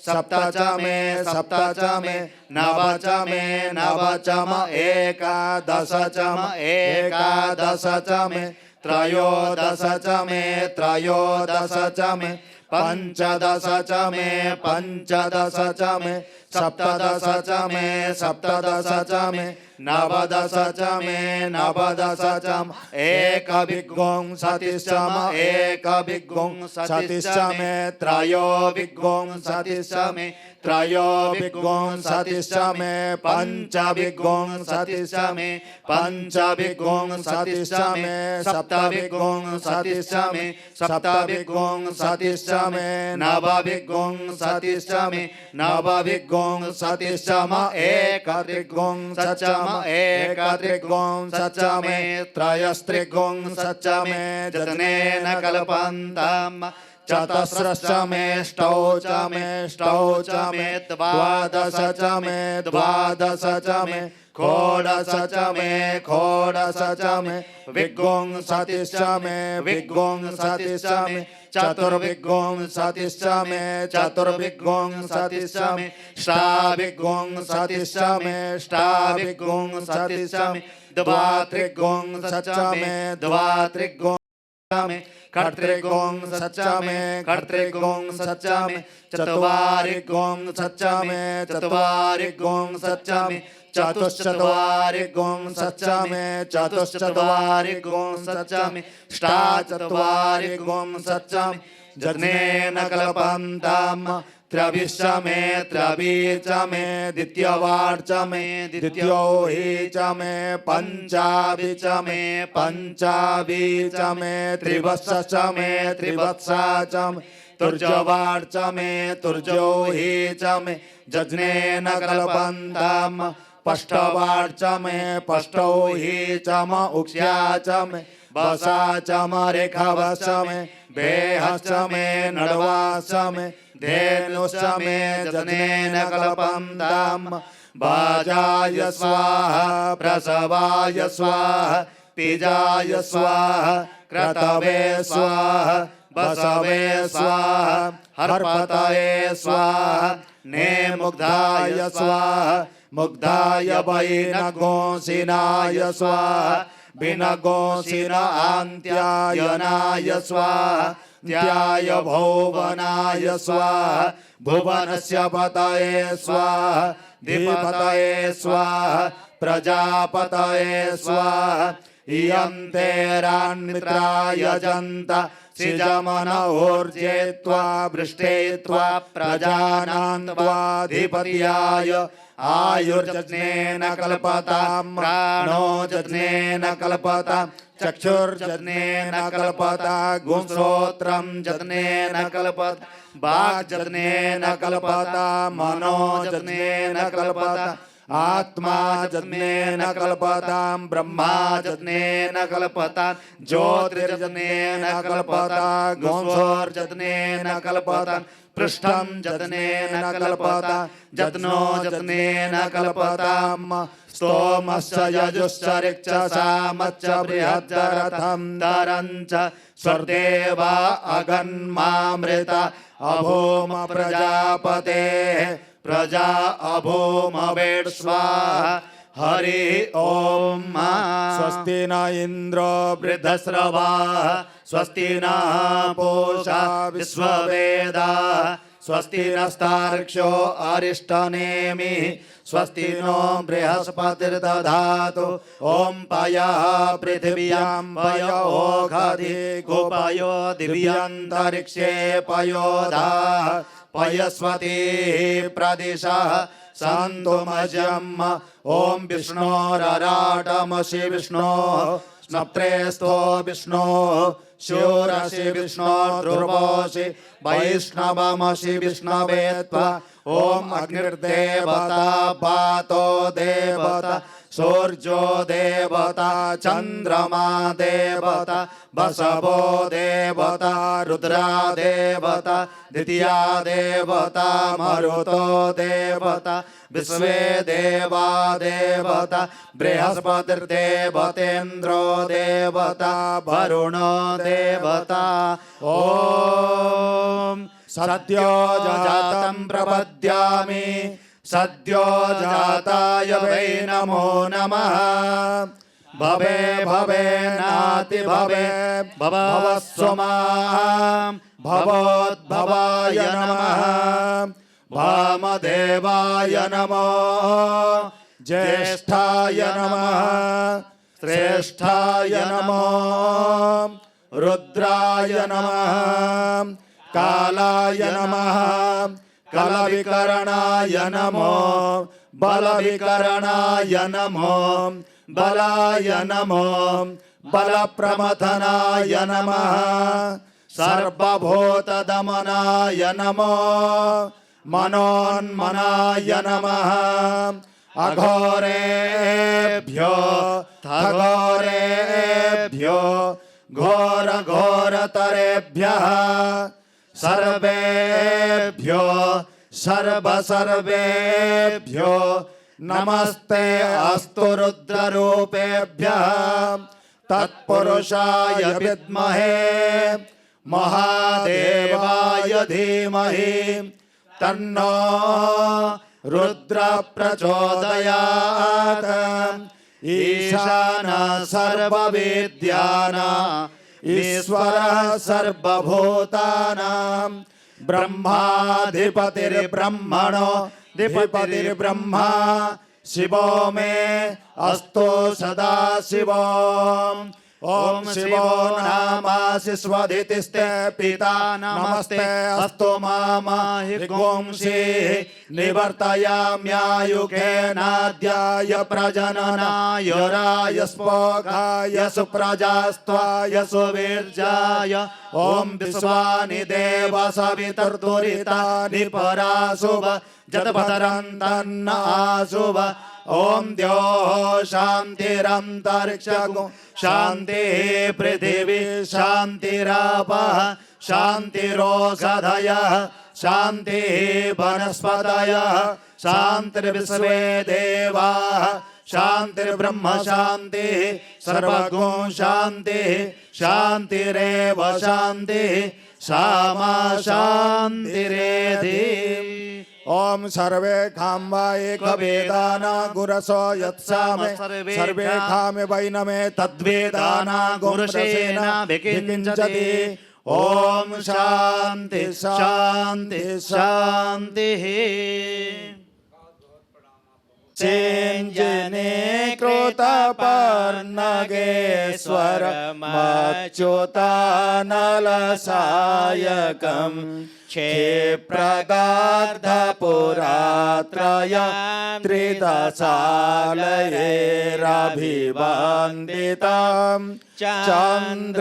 सप्त च मे नव च मे एकादश च मे त्रयोदश च मे पञ्चदश च मे सप्तदश च मे नवदश च मे एकविंशतिश्च मे त्रयोविंशतिश्च मे मे पंचविंशतिश्च मे सप्तविंशतिश्च मे मे नवविंशतिश्च मे एकत्रिंशच्च मे त्रयस्त्रिंशच्च मे जज्नेन कल्पन्ताम् चतस्रश्च मे ष्टौ च मे द्वादश च मे षोडश च मे विंशतिश्च मे चतुर्विंशतिश्च मे षाविंशतिश्च मे द्वात्रिंशच्च मे कर्तृंशच्च मे चत्वारिंशच्च मे चतुश्चत्वारिंशच्च मे अष्टाचत्वारिंशच्च मे जज्नेन कल्पन्ताम् त्रविश्च मे द्वितीयवार्च मे द्वितीयोहि च मे पञ्चाभिच मे त्रिवत्सश्च मे त्रिवत्सा च मे तुर्जवार्च मे तुर्जोहि च मे जज्नेन कल्पन्ताम् पष्टवार्च मे पष्टौहि च म उक्ष्या च मे वसा च म रेखवश्च मे बेहश्च मे नडवाश्च मे धेनुश्च मे जज्नेन कल्पन्ताम् वाजाय स्वाहा प्रसवाय स्वाहा पिजाय स्वाहा क्रतवे स्वाहा बसवे स्वाहा हर्पतये स्वाहा नेमुग्धाय स्वाहा मुग्धाय वैनगोंसिनाय स्वाहा विनगोंसिन आन्त्यायनाय स्वाहा त्याय भुवनाय स्वाहा भुवनस्य पतये स्वाहा धीपतये स्वाहा प्रजापतये स्वाहा इयं तेरान्मित्राय जन्त सिजमन ऊर्जे त्वा वृष्टे त्वा प्रजानां त्वाधिपत्याय आयुर्जज्नेन कल्पताम् प्राणो जज्नेन कल्पताम् चक्षुर्जज्नेन कल्पता गुंश्रोत्रं जज्नेन कल्पता वाक् जज्नेन कल्पता मनो जज्नेन कल्पता आत्मा जज्ञेन कल्पतां ब्रह्मा जज्ञेन कल्पतां ज्योतिर्जज्ञेन कल्पतां गोंसोर्जज्ञेन कल्पतां पृष्ठं जज्ञेन कल्पतां जज्ञो जज्ञेन कल्पतां स्तोमश्च यजुश्च ऋक्च सामश्च बृहद्रथं दरञ्च स्वर्देवा अगन्मामृता अभूम प्रजापतेः प्रजा अभूम वेड्स्वाहा हरि ओम स्वस्ति न इंद्रो वृद्धश्रवाः स्वस्ति न पूषा विश्ववेदाः स्वस्ति नस्तार्क्ष्यो अरिष्टनेमिः स्वस्ति नो बृहस्पतिर्दधातु ओम पयः पृथिव्यां पयो ओषधि गोपयो दिव्यन्तरिक्षे पयोधाः पयस्वती प्रदिशः सन्तुमजम् ओम विष्णोरराटमसि विष्णोः स्नप्रेस्थो विष्णोः शूरसि विष्णोर्ध्रुवोऽसि वैष्णवमसि विष्णवे त्वा ओम अग्निर्देवता वातो देवता सूर्यो देवता चंद्रमा देवता वसवो देवता रुद्रा देवता द्वितीया देवता मरुतो देवता विश्वे देवा देवता बृहस्पतिर्देवतेन्द्रो देवता वरुणो देवता ओम सद्यो जातं प्रपद्यामि सद्यो जाताय वै नमो नमः भवे भवे नाति भवे भवस्वमां भवोद्भवाय नमः वामदेवाय नमो ज्येष्ठाय नमः श्रेष्ठाय नमो रुद्राय नमः कालाय नमः कलविकरणाय नमो बलविकरणाय नमो बलाय नमो बलप्रमथनाय नमः सर्वभूतदमनाय नमो मनोन्मनाय नमः अघोरेभ्यो थघोरेभ्यो घोरघोरतरेभ्यः सर्वेभ्यो सर्वेभ्यो नमस्ते अस्तु रुद्ररूपेभ्यः तत्पुरुषाय विद्महे महादेवाय धीमहि तन्नो रुद्र प्रचोदयात् ईशानः सर्वविद्यानां ईश्वरः सर्वभूतानां ब्रह्माधिपतिर्ब्रह्मणो धिपतिर्ब्रह्मा शिवो मे अस्तु सदा शिवो ओम शिवो नामासि स्वधितिस्ते पिता नमस्ते अस्तु मामाहि गोंसि निवर्तयाम्यायुखेनाद्याय प्रजननाय रायस्पोगाय सुप्रजास्त्वाय सुवीर्याय ओम विश्वानि देव सवितुर्दुरितानि पराशुभ जतभतरन्तन्न आशुभ ओम द्योः शान्तिरन्तरिक्षगो शान्तिः पृथिवी शान्तिरापः शान्तिरोषधयः शान्तिः वनस्पतयः शान्तिर्विश्वे देवाः शान्तिर्ब्रह्म शान्तिः सर्वगुण शान्तिः शान्तिरेव शान्तिः सामा शान्तिरेधि ओम सर्वे खाम्वा एक वेदाना गुरसो यत्सामे सर्वे खामे वैनमे तद्वेदाना गुरुसेना विकिंचति ओम शांति शांति शांति चेंजने कृतपर्णगेश्वर मच्युतानलसायकम् क्षेप्रगार्धपुरात्रय त्रिदशालयैरभिवन्दितं चन्द्रशेखरमाश्रये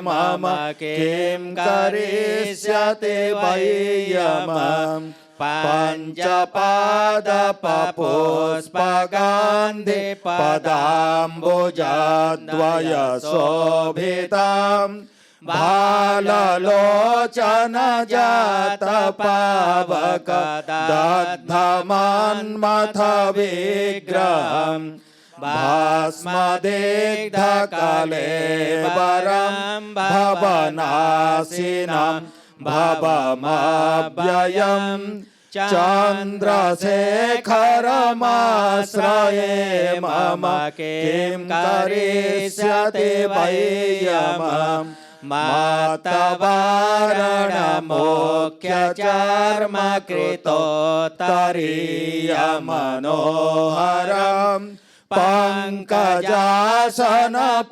मम किं करिष्यति वै यमम् पञ्चपादपपुष्पगन्धे पदाम्बुजद्वयशोभितां भाललोचनजातपावक दग्धमन्मथ विग्रहम् भस्मदिग्धकलेवरं भवनाशिनं भवमव्ययम् चन्द्रशेखरमाश्रये मम किं करिष्यति वैयमम् मातवारणमोक्षचर्मकृतोत्तरीयमनोहरम् पंकजासन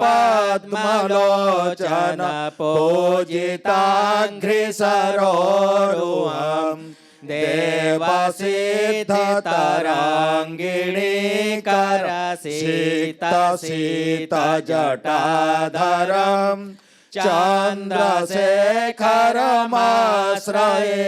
पद्मलोचन पूजिताघ्रिसरोरुहम् देवसिद्धतरङ्गिणी करसितसितजटाधरम् चन्द्रशेखरमाश्रये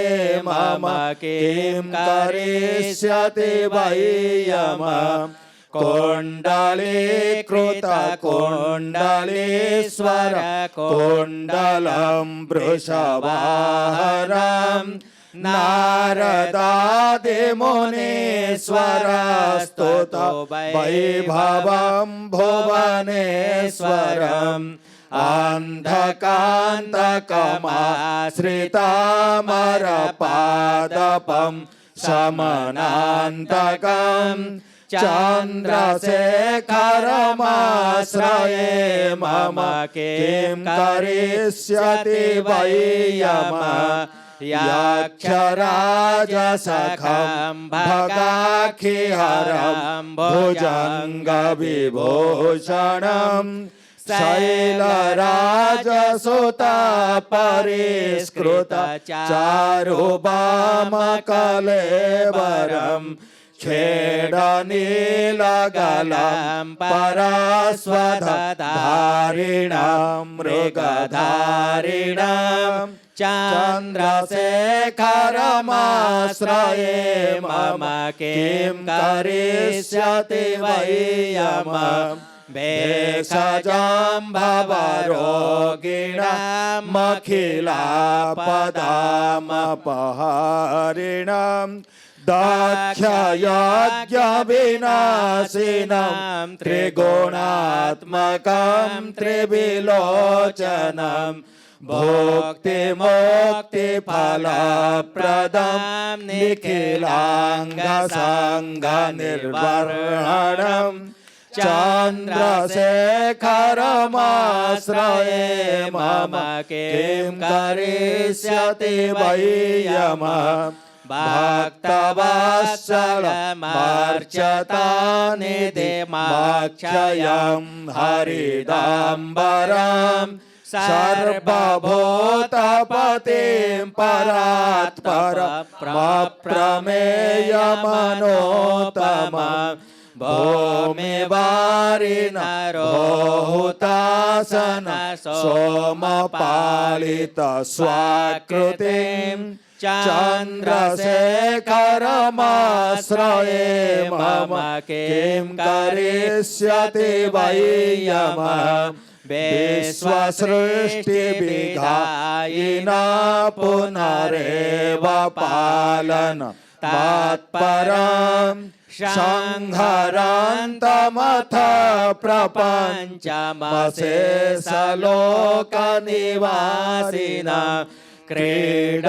मम किं करिष्यति वैयमम् कुण्डलीकृतकुण्डलीश्वर कुण्डलं वृषभाहरम् नारदादिमुनीश्वरस्तुत वैभवं भुवनेश्वरम् अन्धकान्तकमाश्रितामरपादपं समनान्तकम् चन्द्रशेखरमाश्रये मम किं करिष्यति वैयमम् यक्षराजसखं भगाखिहरं भुजङ्गविभूषणम् शैलराजसुत परिष्कृत चारुबामकलेवरम् खेडनीलगलं परस्वधारिणां मृगधारिणां चन्द्रशेखरमाश्रये मम किं करिष्यति वैयमम् भेषजाम्भवरोगिणामखिलापदामपहारिणां दाक्षयज्ञविनाशिनं त्रिगुणात्मकं त्रिविलोचनं भोक्तिमोक्तिफलप्रदं निखिलाङ्गसङ्गनिर्वर्हणम् चन्द्रशेखरमाश्रये मम किं करिष्यति वैयमम् भक्तवत्सलमर्चतानिधिमक्षयं हरिदाम्बरम् सर्वभूतपतिं परात्परमप्रमेयमनोतमम् भूमिवारिणरोहुतासन सोमपालित स्वाकृतिं चन्द्रशेखरमाश्रये मम किं करिष्यति वैयमम् विश्वसृष्टिविधायिना पुनरेव पालन तत्परम् संहरान्तमथ प्रपञ्चमशेषलोकनिवासिना क्रीडयान्तमहर्निशं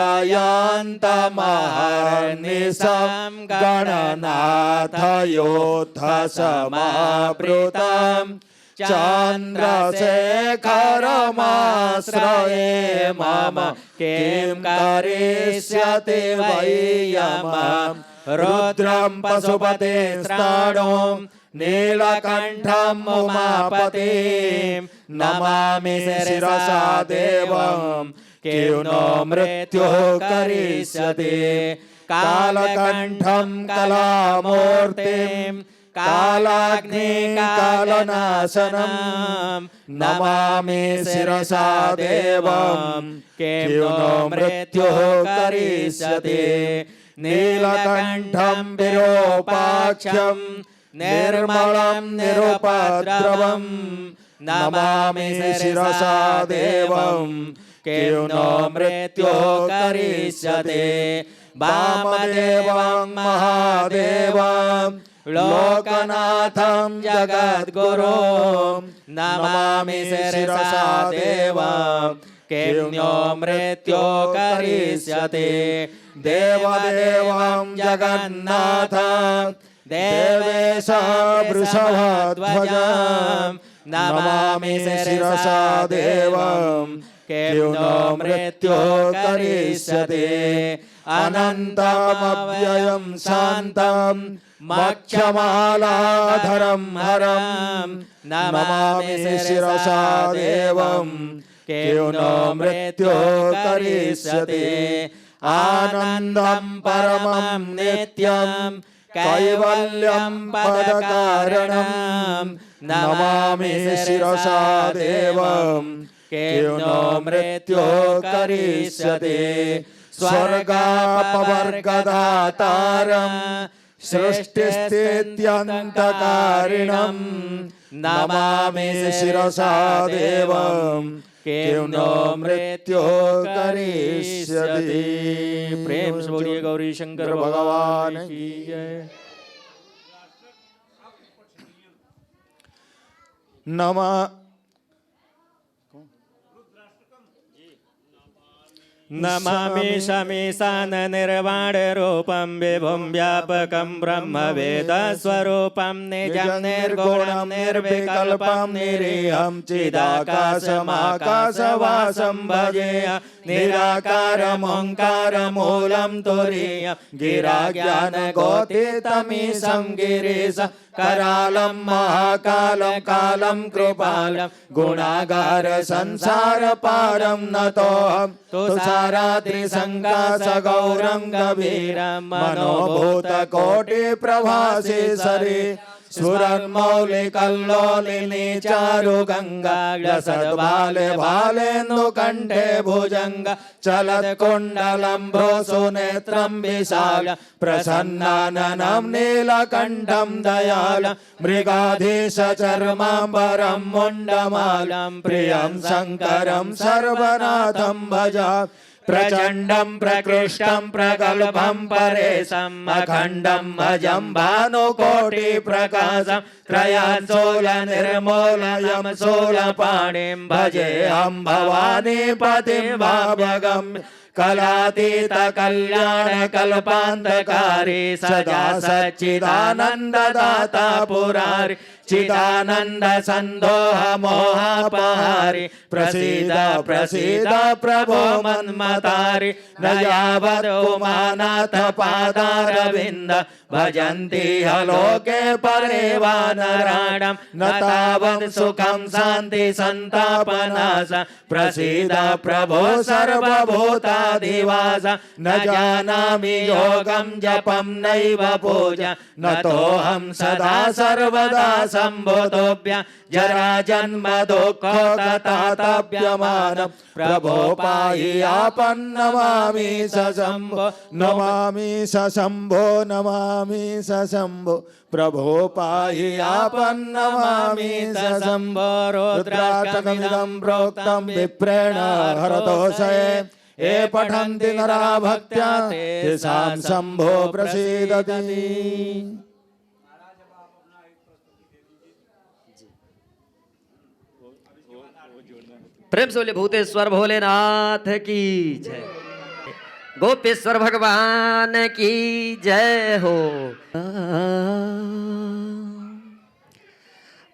गणनाथयोद्धसमावृतम् चन्द्रशेखरमाश्रये मम किं करिष्यति वैयमम् रुद्रं पशुपतिस्ताणुं नीलकण्ठं उमापतिं नमामि शिरसा देवं किं नो मृत्युः करिष्यति कालकण्ठं कलामूर्तिं कालाग्निकालनाशनं नमामि शिरसा देवं किं नो मृत्युः करिष्यति नीलकण्ठं विरूपाक्षं निर्मलं निरुपद्रवं नमामि शिरसा देवं किं नो मृत्यो करिष्यते वामदेवं महादेवं लोकनाथं जगद्गुरुं नमामि शिरसा देवं किं नो मृत्यो करिष्यते देवदेवं जगन्नाथं देवेश वृषभध्वजं नमामि शिरसा देवं किं नो मृत्यो करिष्यते अनन्तमव्ययं शान्तं मक्षमालाधरं हरं नमामि शिरसा देवं किं नो मृत्यो करिष्यते आनन्दं परमं नित्यं कैवल्यं पदकारणं नमामि शिरसा देवं किं नो मृत्यो करिष्यते स्वर्गापवर्गदातारं सृष्टिस्थित्यन्तकारिणं नमामि शिरसा देवं किं नो मृत्यो करिष्यति। प्रेम से बोलिए गौरी शंकर भगवान की जय। नमः नमामि शमीशान निर्वाण रूपं विभुं व्यापकं ब्रह्मवेदस्वरूपं निजं निर्गुणं निर्विकल्पं निरीहं चिदाकाशमाकाशवासं भजेयं निराकारमोङ्कारमूलं तुरीयं गिराज्ञानगोतीतमीशं गिरीश करालं महाकालं कालं कृपालं गुणागार संसार पारं नतोऽहं तुषाराद्रिसङ्काश गौरं गभीरं मनोभूतकोटिप्रभासी सरि सुरन्मौलिकल्लोलिनी चारुगङ्गा लसद्बाले भालेन्दुकण्ठे भुजङ्ग चलत्कुण्डलं सुनेत्रं विशाल प्रसन्नाननं नीलकण्ठं दयालं मृगाधीशचर्माम्बरं मुण्डमालं प्रियं शङ्करं सर्वनाथं भजा प्रचण्डं प्रकृष्टं प्रगल्भं परेशम् अखण्डं अजं भानुकोटिप्रकाशं त्रयाञ्चूलनिर्मूलयं शूलपाणिं भजेऽहं भवानीपतिं भावगं कलातीत कल्याण कल्पान्तकारी सदा सच्चिदानन्ददाता पुरारि चिदानन्द सन्दोह मोहापहारि प्रसीद प्रसीद प्रभो मन्मतारि न यावत् उमानाथ पादारविन्द भजन्ति लोके परे वानराणां न तावत् सुखं शान्ति सन्तापनाश प्रसीद प्रभो सर्वभूताधिवास न जानामि योगं जपं नैव पूजा न तोऽहं सदा सर्वदा सम्बोधोऽभ्य जरा जन्म दुःखोत्तातप्यमानं प्रभो पाहि आपन्नमामि सशम्भो नमामि सशम्भो नमामि सशम्भो प्रभो पाहि आपन्नमामि सशम्भो रुद्राष्टकमिदं प्रोक्तं विप्रेण हरतोषये ये पठन्ति नरा भक्त्या तेषां शम्भो प्रसीदति। प्रेम से बोले भूतेश्वर भोलेनाथ की जय। गोपेश्वर भगवान की जय हो।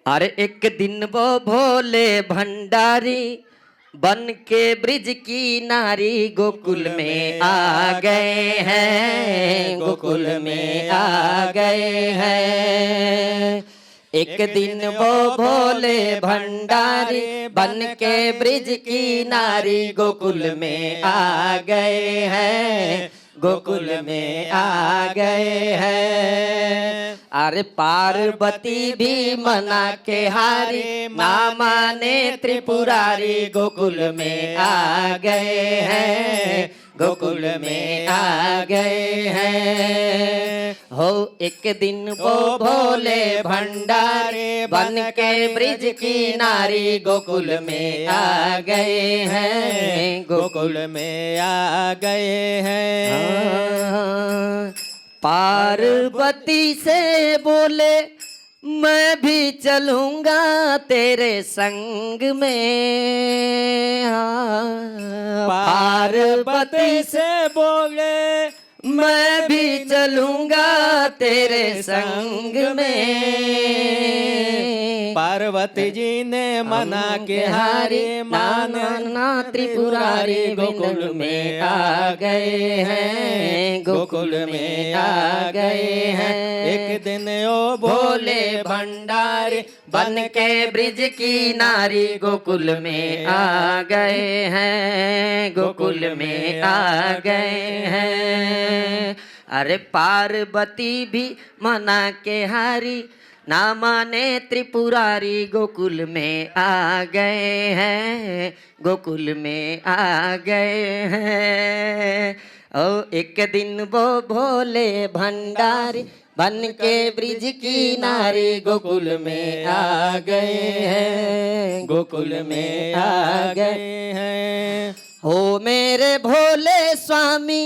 अरे एक दिन वो भोले भंडारी बन के ब्रिज की नारी गोकुल में आ गए हैं, गोकुल में आ गए हैं। एक दिन वो भोले भंडारी बन के ब्रिज की नारी गोकुल में आ गए हैं, गोकुल में आ गए हैं। अरे पार्वती भी मना के हारी ना माने त्रिपुरारी गोकुल में आ गए हैं, गोकुल में आ गए हैं। हो एक दिन वो भोले भंडारी बन के ब्रिज किनारी गोकुल में आ गए हैं, गोकुल में आ गए हैं। पार्वती से बोले मैं भी चलूंगा तेरे संग में। पार्वती से बोले मैं भी चलूंगा तेरे संग में। पार्वती जी ने मना के हारी माना त्रिपुरारी गोकुल में आ गए हैं, गोकुल में आ गए हैं। एक दिन ओ भोले भंडारी बन के ब्रिज की नारी गोकुल में आ गए हैं, गोकुल में आ गए हैं। अरे पार्वती भी मना के हारी ना माने त्रिपुरारी गोकुल में आ गए हैं, गोकुल में आ गए हैं। ओ एक दिन वो भोले भंडारी बन के ब्रिज की नारी गोकुल में आ गए हैं, गोकुल में आ गए हैं। हो मेरे भोले स्वामी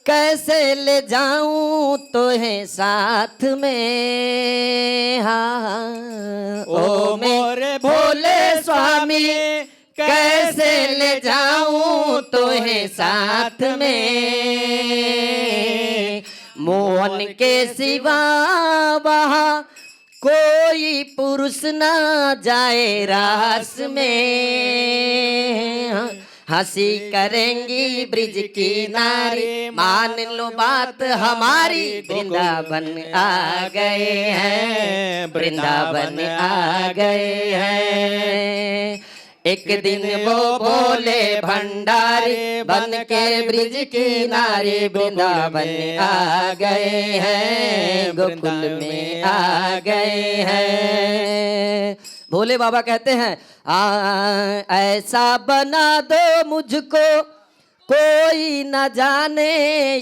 कैसे ले जाऊं तो है साथ में। हाँ ओ मेरे भोले स्वामी कैसे ले जाऊं तो है साथ में। मोहन के सिवा वहाँ कोई पुरुष ना जाए रास में। हंसी करेंगी ब्रिज की नारी मान लो बात हमारी। वृंदावन आ गए हैं, वृंदावन आ गए हैं। एक दिन वो भोले भंडारी बन के ब्रिज की नारी वृंदावन आ गए हैं, गोकुल में आ गए हैं। भोले बाबा कहते हैं ऐसा बना दो मुझको कोई न जाने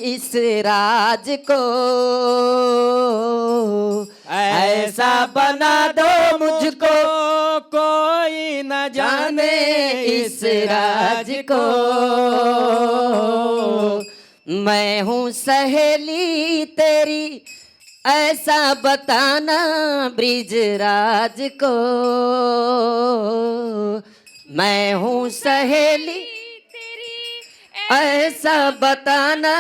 इस राज को। ऐसा बना दो मुझको कोई न जाने इस राज को। मैं हूँ सहेली तेरी ऐसा बताना ब्रिजराज को। मैं हूँ सहेली तेरी ऐसा बताना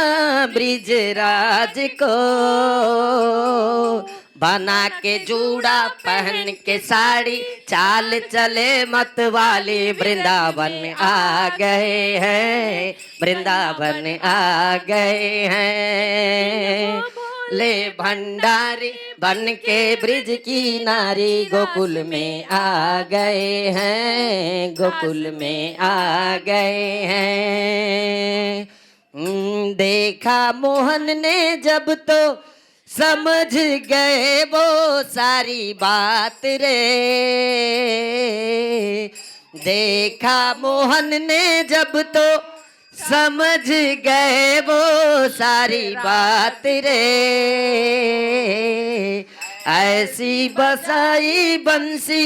ब्रिजराज को। बना के जूड़ा पहन के साड़ी चाल चले मत वाली वृंदावन आ गए हैं, वृंदावन आ गए हैं। ले भंडारी बन के ब्रिज की नारी गोकुल में आ गए हैं, गोकुल में आ गए हैं। देखा मोहन ने जब तो समझ गए वो सारी बात रे। देखा मोहन ने जब तो समझ गए वो सारी बात रे। ऐसी बसाई बंसी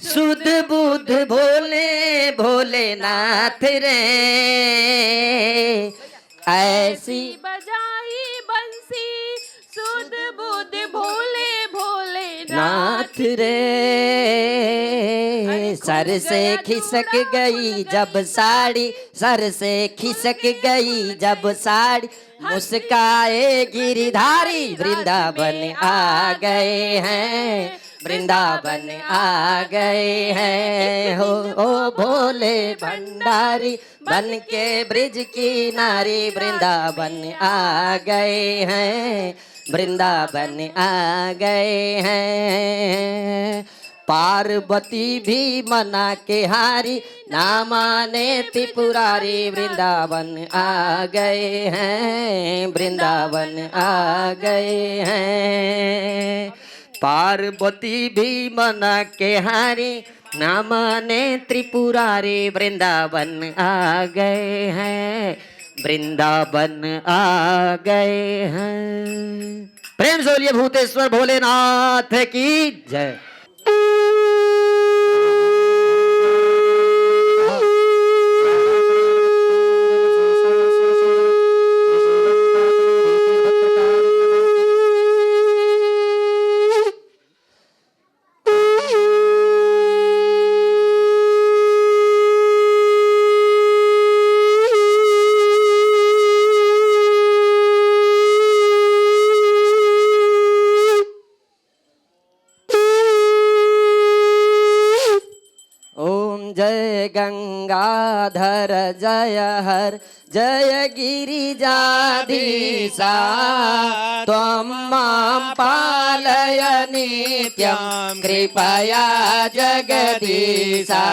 सुध बुध भोले भोलेनाथ रे। ऐसी बजाई बंसी सुध बुध भोले भोले नाथ रे। सर से खिसक गई जब साड़ी, सर से खिसक गई जब साड़ी। मुस्काए गिरिधारी वृंदावन आ गए हैं, वृंदावन आ गए हैं। हो ओ भोले भंडारी बन के ब्रिज की नारी वृंदावन आ गए हैं, वृंदावन आ गए हैं। पार्वती भी मना के हारी ना माने त्रिपुरारी वृंदावन आ गए हैं, वृंदावन आ गए हैं। पार्वती भी मना के हारी ना माने त्रिपुरारी वृंदावन आ गए हैं, वृंदावन आ गए हैं। प्रेम से बोलिए भूतेश्वर भोलेनाथ की जय। जय गंगाधर जय हर जय गिरिजाधीशा त्वं मां पालय नित्यं कृपया जगदीशा।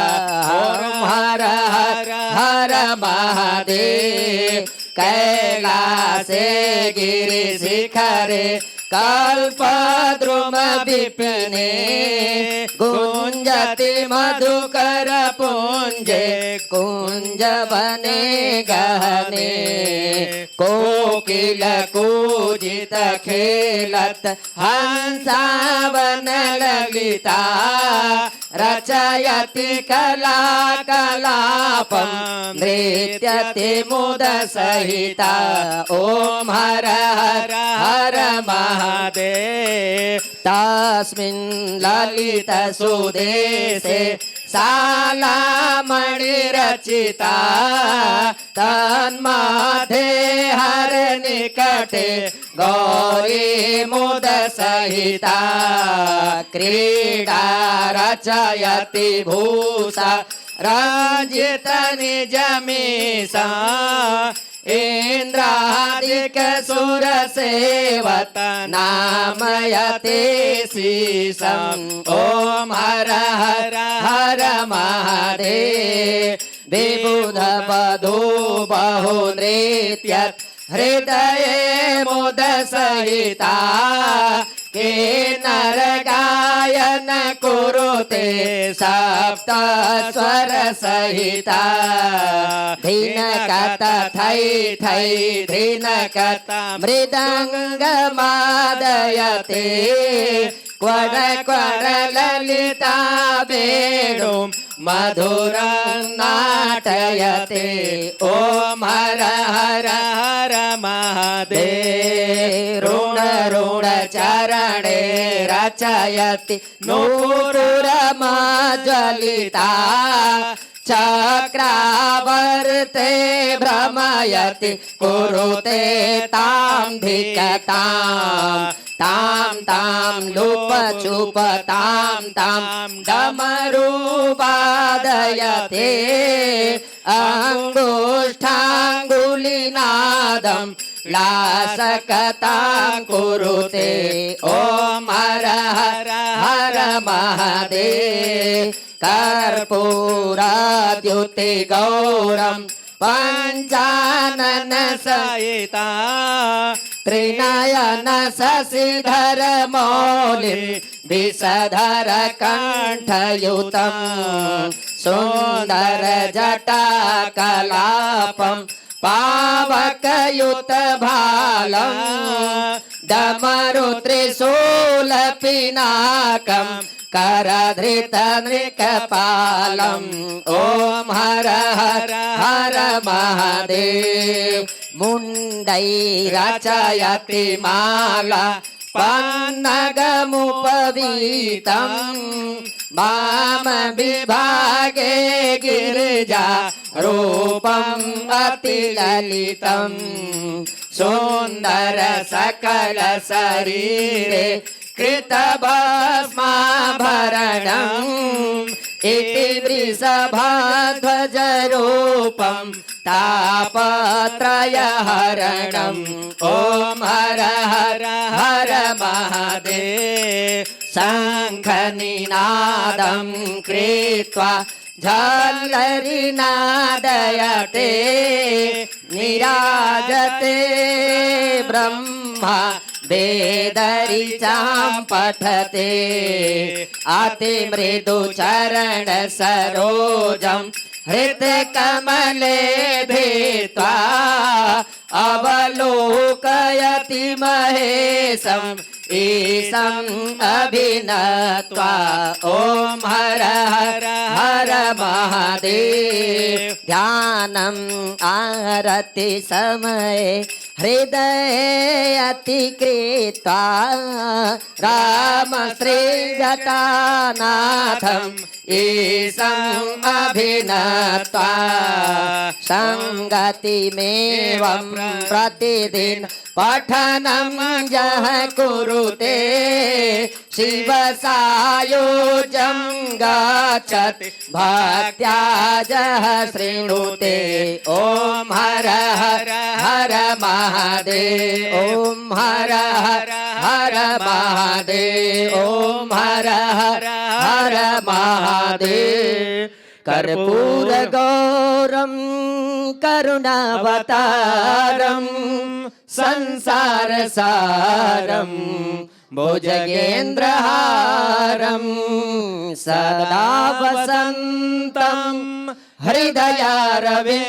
हर हर हर महादेव कैलासे गिरिशिखरे कल्पद्रुम विपिने गुंजति मधुकर पुंजे कुंजवने गहने कोकिल कूजित खेलत हंसावन ललिता रचयति कला कलापं नृत्यति मुद सहिता। ओम हर हर हर महादेव तस्मिन् ललित सुदेशे सालामणि रचिता तन्मध्ये हर निकटे गौरी मुद सहिता। क्रीडा रचयति भूषा रंजित निजमीसा इंद्रादिक सुर सेवत नामयते शीशम्। ओम हर हर हर महादेव विबुध वधू बहु नृत्यत् हृदये मुद सहिता के नर गायन कुरुते सप्त स्वर सहिता। धीन कत थै थै धीन कत मृदंग मादयते क्वर क्वर ललिता वेणुं मधुरं नाटयते। ओम हर हर हर महादेव ऋण ऋण चरणे रचयति नूपुरमाज्वलिता चक्रावर्ते भ्रमयति कुरुते तां धिकतां तां तां लुपचुप तां तां डमरू वादयते अंगुष्ठांगुलिनादं लासकतां कुरुते। ओम हर हर हर महादेव कर्पूराद्युति गौरं पंचानन सहिता त्रिनयन शशिधर मौलिं विषधर कंठयुतं सुंदर जटा कलापं पावकयुत भालं डमरु त्रिशूल पिनाकं करधृत नृकपालम्। ओम हर हर हर महादेव मुंडै रचयति माला पन्नगमुपवीतं माम विभागे गिरिजा रूपम् अतिललितं सुंदर सकल शरीरे कृतभस्माभरणम् इति वृषभाध्वज रूपं तापत्रयहरणम्। ओम हर हर हर महादेव शङ्खनिनादं कृत्वा झल्लरिनादयते निराजते ब्रह्मा वेदरिचां पठते अति मृदु चरण सरोजं हृत्कमले धीत्वा अवलोकयति महेशम् ईशम् अभिनत्वा ॐ हर हर हर महादेव। ध्यानम् आरति समये हृदये अतिकृत्वा राम श्री जटानाथम् ईशम् अभिनत्वा संगतिमेवं प्रतिदिन पठनं यः कुरुते शिव सायुज्यं गच्छति भक्त्या यः शृणुते। ॐ हर हर हर महादेव ॐ हर हर हर महादेव ॐ हर हर हर महादेव। कर्पूर गौरम करुणावतारम संसार सारम भुजगेन्द्रहारम सदा वसंतम हृदयारविन्दे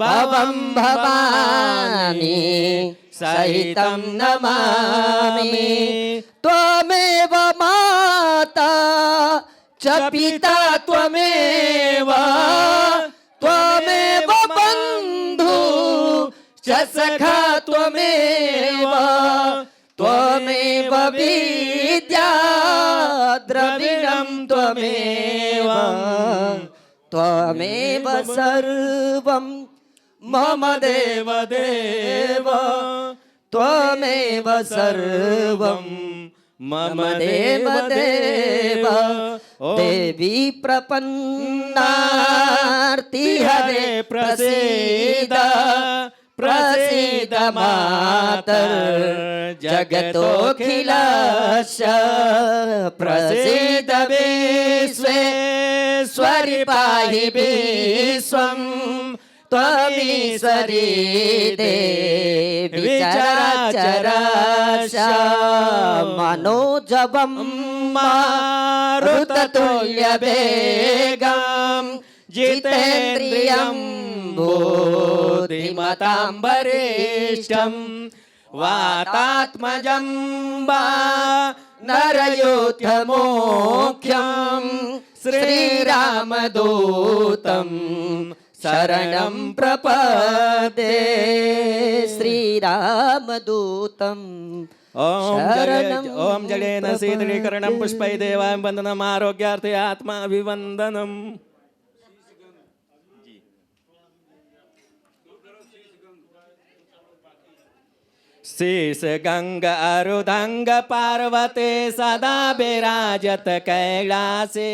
भवं भवानी सहितं नमामि। त्वमेव माता च पिता त्वमेव त्वमेव बन्धु च सखा त्वमेव त्वमेव विद्या द्रविणं त्वमेव त्वमेव सर्वं मम देव देव त्वमेव सर्वं मम देव देव। देवी प्रपन्नार्ति हरे प्रसीद प्रसीद मातर जगतोऽखिलस्य प्रसीद विश्वेश्वरि पाहि विश्वं त्वमीश्वरी देवी चराचरस्य मनोजवं मारुततुल्यवेगं जितेन्द्रियं बुद्धिमतां वरिष्ठं वातात्मजं वा नरयोध्यमोख्यं श्रीरामदूतं शरणं प्रपदे श्रीरामदूतम् ओम जलेन शीतलीकरणं पुष्पै देवाय वन्दनम् आरोग्यार्थे आत्माभिवन्दनम्। शेष गंगा अरुदंग पार्वते सदा विराजत कैलासे